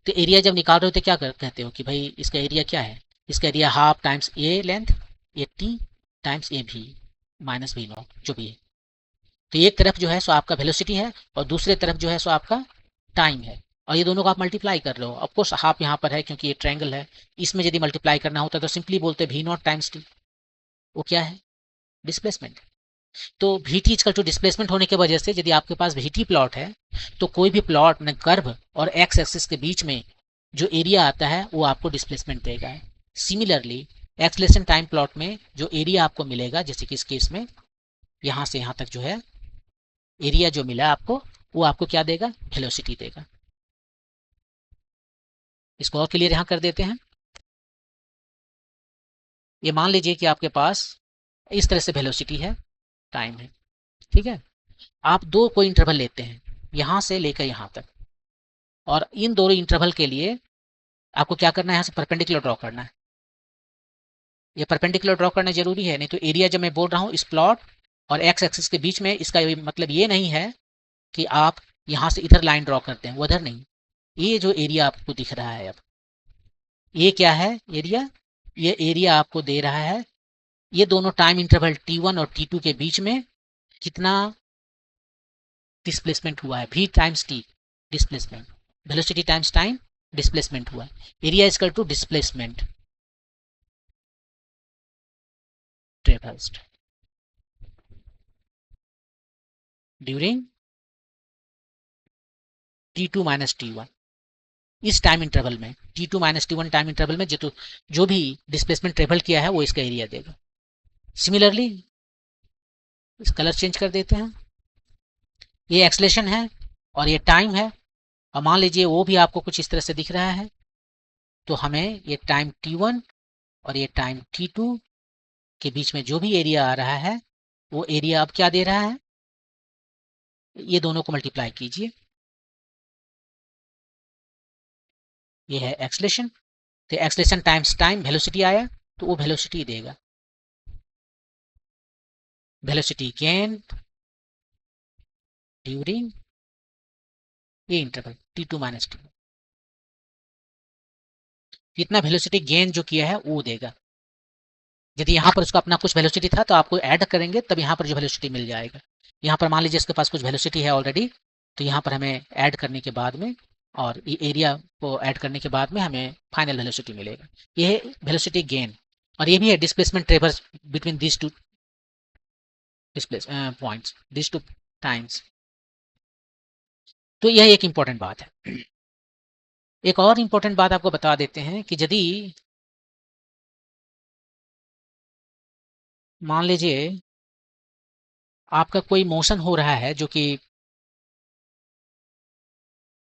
S1: तो एरिया जब निकाल रहे हो तो क्या कहते हो कि भाई इसका एरिया क्या है, इसका area half times A length, A T times A भी माइनस वी नॉट जो भी है। तो एक तरफ जो है सो आपका वेलोसिटी है और दूसरे तरफ जो है सो आपका टाइम है, और ये दोनों को आप मल्टीप्लाई कर रहे हो। ऑफकोर्स हाफ यहाँ पर है क्योंकि ये ट्रायंगल है, इसमें यदि मल्टीप्लाई करना होता तो सिंपली बोलते वी नॉट टाइम्स टी, वो क्या है, डिस्प्लेसमेंट। तो v t equal to displacement होने की वजह से यदि आपके पास वी टी प्लॉट है तो कोई भी प्लॉट न कर्व और एक्स एक्सिस के बीच में जो एरिया आता है वो आपको डिस्प्लेसमेंट देगा। सिमिलरली एक्सलेशन टाइम प्लॉट में जो एरिया आपको मिलेगा, जैसे कि इस केस में यहाँ से यहाँ तक जो है एरिया जो मिला आपको, वो आपको क्या देगा, वेलोसिटी देगा। इसको और क्लियर यहाँ कर देते हैं। ये मान लीजिए कि आपके पास इस तरह से वेलोसिटी है, टाइम है, ठीक है। आप दो कोई इंटरवल लेते हैं यहाँ से लेकर यहाँ तक, और इन दोनों इंटरवल के लिए आपको क्या करना है, यहाँ से परपेंडिकुलर ड्रॉ करना है। ये परपेंडिकुलर ड्रॉ करना जरूरी है, नहीं तो एरिया जब मैं बोल रहा हूँ इस प्लॉट और एक्स एक्सिस के बीच में, इसका मतलब ये नहीं है कि आप यहाँ से इधर लाइन ड्रॉ करते हैं, वो उधर नहीं। ये जो एरिया आपको दिख रहा है, अब ये क्या है एरिया, ये एरिया आपको दे रहा है ये दोनों टाइम इंटरवल t1 और t2 के बीच में कितना डिस्प्लेसमेंट हुआ है, v times t displacement, velocity times time displacement हुआ है। Area is equal to displacement traversed during t2 minus t1। इस टाइम इंटरवल में t2 minus t1 time interval में जो भी डिस्प्लेसमेंट ट्रेवल किया है वो इसका एरिया देगा। सिमिलरली इस कलर चेंज कर देते हैं, ये एक्सलेशन है और ये टाइम है, और मान लीजिए वो भी आपको कुछ इस तरह से दिख रहा है, तो हमें ये टाइम t1 और ये टाइम t2 के बीच में जो भी एरिया आ रहा है वो एरिया अब क्या दे रहा है, ये दोनों को मल्टीप्लाई कीजिए, ये है एक्सलेशन, तो एक्सलेशन टाइम्स टाइम वेलोसिटी आया तो वो वेलोसिटी देगा, वेलोसिटी गेन ड्यूरिंग ये इंटरवल t2 माइनस t1। जितना वेलोसिटी गेन जो किया है वो देगा। यदि यहाँ पर उसका अपना कुछ वेलोसिटी था तो आपको ऐड करेंगे तब यहाँ पर जो वेलोसिटी मिल जाएगा। यहाँ पर मान लीजिए इसके पास कुछ वेलोसिटी है ऑलरेडी, तो यहाँ पर हमें ऐड करने के बाद में और ये एरिया को ऐड करने के बाद में हमें फाइनल वेलोसिटी मिलेगा। ये है वेलोसिटी गेन, और ये भी है displacement traverse between this two displace points, this two times. तो यह एक इंपॉर्टेंट बात है। एक और इंपॉर्टेंट बात आपको बता देते हैं कि यदि मान लीजिए आपका कोई मोशन हो रहा है जो कि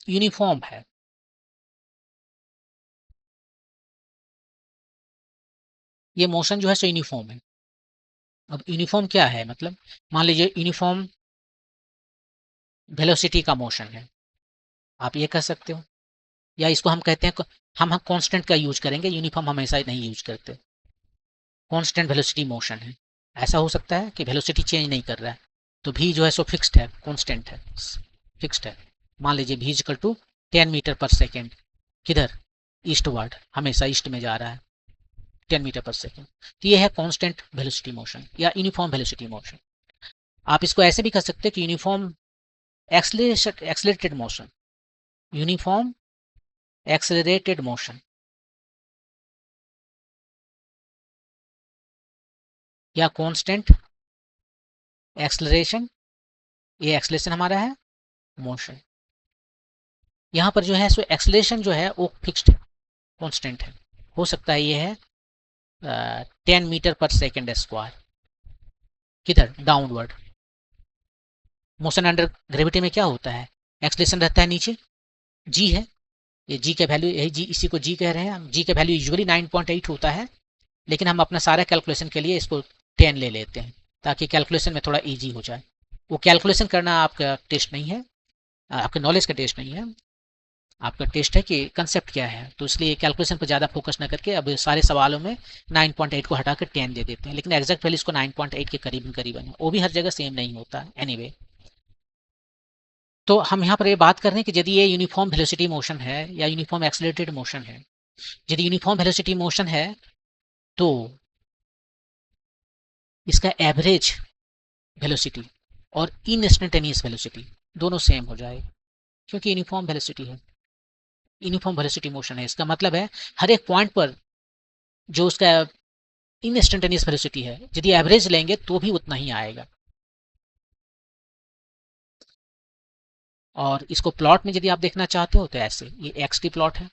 S1: यूनिफॉर्म है, ये मोशन जो है सो यूनिफॉर्म है। अब यूनिफॉर्म क्या है, मतलब मान लीजिए यूनिफॉर्म वेलोसिटी का मोशन है, आप ये कह सकते हो, या इसको हम कहते हैं, हम कांस्टेंट का यूज करेंगे, यूनिफॉर्म हमेशा नहीं यूज करते, कांस्टेंट वेलोसिटी मोशन है। ऐसा हो सकता है कि वेलोसिटी चेंज नहीं कर रहा है, तो भी जो है सो फिक्स्ड है, कांस्टेंट है, फिक्स्ड है। मान लीजिए भी इक्वल टू 10 मीटर पर सेकेंड, किधर, ईस्टवर्ड, हमेशा ईस्ट में जा रहा है 10 मीटर पर सेकेंड, तो ये है कांस्टेंट वेलोसिटी मोशन या यूनिफॉर्म वेलोसिटी मोशन। आप इसको ऐसे भी कह सकते हैं कि uniform accelerated motion, uniform accelerated motion, या कांस्टेंट एक्सलरेशन, ये एक्सलेशन हमारा है मोशन। यहाँ पर जो है सो एक्सलेशन जो है वो फिक्स्ड है, कॉन्स्टेंट है। हो सकता है ये है 10 मीटर पर सेकेंड स्क्वायर। किधर? डाउनवर्ड। मोशन अंडर ग्रेविटी में क्या होता है? एक्सलेशन रहता है नीचे, जी है, ये जी का वैल्यू यही, जी इसी को जी कह रहे हैं हम। जी का वैल्यू यूजुअली 9.8 होता है, लेकिन हम अपना सारा कैलकुलेशन के लिए इसको 10 ले लेते हैं ताकि कैलकुलेशन में थोड़ा इजी हो जाए। वो कैलकुलेशन करना आपका टेस्ट नहीं है, आपके नॉलेज का टेस्ट नहीं है, आपका टेस्ट है कि कंसेप्ट क्या है। तो इसलिए कैलकुलेशन पर ज़्यादा फोकस ना करके अब सारे सवालों में 9.8 को हटाकर 10 दे देते हैं, लेकिन एग्जैक्ट वैल्यू इसको 9.8 के करीबन है। वो भी हर जगह सेम नहीं होता एनीवे। तो हम यहाँ पर ये बात कर रहे हैं कि यदि ये यूनिफॉर्म वेलोसिटी मोशन है या यूनिफॉर्म एक्सेलरेटेड मोशन है। यदि यूनिफॉर्म वेलोसिटी मोशन है तो इसका एवरेज वेलोसिटी और इनस्टेंटेनियस वेलोसिटी दोनों सेम हो जाए, क्योंकि यूनिफॉर्म वेलोसिटी है, यूनिफॉर्म वेलोसिटी मोशन है। इसका मतलब है हर एक पॉइंट पर जो उसका इनस्टेंटेनियस वेलोसिटी है, यदि एवरेज लेंगे तो भी उतना ही आएगा। और इसको प्लॉट में यदि आप देखना चाहते हो तो ऐसे, ये एक्स की प्लॉट है,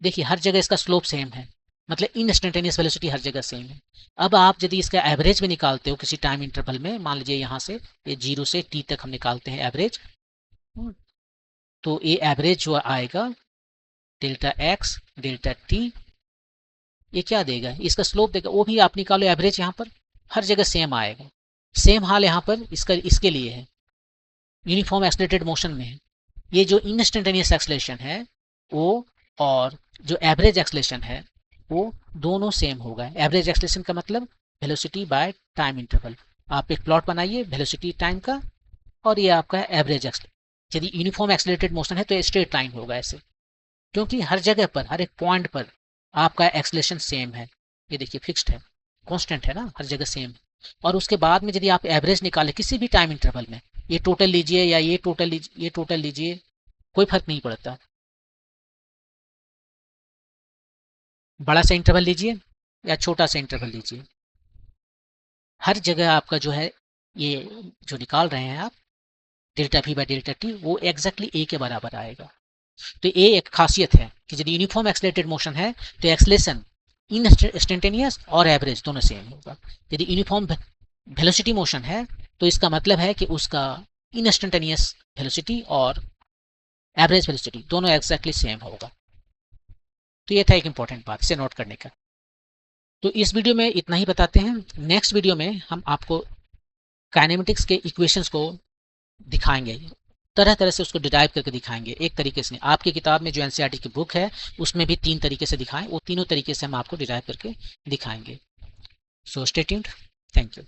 S1: देखिए हर जगह इसका स्लोप सेम है, मतलब इंस्टेंटेनियस वेलोसिटी हर जगह सेम है। अब आप यदि इसका एवरेज में निकालते हो किसी टाइम इंटरवल में, मान लीजिए यहाँ से ये 0 से t तक हम निकालते हैं एवरेज, तो ये एवरेज जो आएगा डेल्टा एक्स डेल्टा टी, ये क्या देगा? इसका स्लोप देगा। वो भी आप निकालो एवरेज, यहाँ पर हर जगह सेम आएगा। सेम हाल यहाँ पर इसका इसके लिए है, यूनिफॉर्म एक्सलेटेड मोशन में है। ये जो इंस्टेंटेनियस एक्सलेशन है वो और जो एवरेज एक्सलेशन है वो दोनों सेम होगा। एवरेज एक्सलेशन का मतलब वेलोसिटी बाय टाइम इंटरवल। आप एक प्लॉट बनाइए वेलोसिटी टाइम का, और ये आपका एवरेज एक्सलेशन। यदि यूनिफॉर्म एक्सलेटेड मोशन है तो स्ट्रेट लाइन होगा ऐसे, क्योंकि हर जगह पर हर एक पॉइंट पर आपका एक्सलेशन सेम है। ये देखिए फिक्स्ड है, कांस्टेंट है ना, हर जगह सेम। और उसके बाद में यदि आप एवरेज निकालें किसी भी टाइम इंटरवल में, ये टोटल लीजिए या ये टोटल लीजिए, ये टोटल लीजिए, कोई फर्क नहीं पड़ता। बड़ा सा इंटरवल लीजिए या छोटा सा इंटरवल लीजिए, हर जगह आपका जो है ये जो निकाल रहे हैं आप delta we by delta T, वो एग्जैक्टली ए के बराबर आएगा। तो ये एक खासियत है कि यदि यूनिफॉर्म एक्सलेटेड मोशन है तो एक्सलेशन इंस्टेंटेनियस और एवरेज दोनों सेम होगा। यदि यूनिफॉर्म वेलोसिटी मोशन है तो इसका मतलब है कि उसका इंस्टेंटेनियस वेलोसिटी और एवरेज वेलोसिटी दोनों एग्जैक्टली सेम होगा। तो ये था एक इंपॉर्टेंट बात, इसे नोट करने का। तो इस वीडियो में इतना ही बताते हैं। नेक्स्ट वीडियो में हम आपको काइनेमेटिक्स के इक्वेशंस को दिखाएंगे, तरह तरह से उसको डिराइव करके दिखाएंगे। एक तरीके से आपकी किताब में जो एनसीईआरटी की बुक है उसमें भी 3 तरीके से दिखाएं, वो तीनों तरीके से हम आपको डिराइव करके दिखाएंगे। So stay tuned, thank you.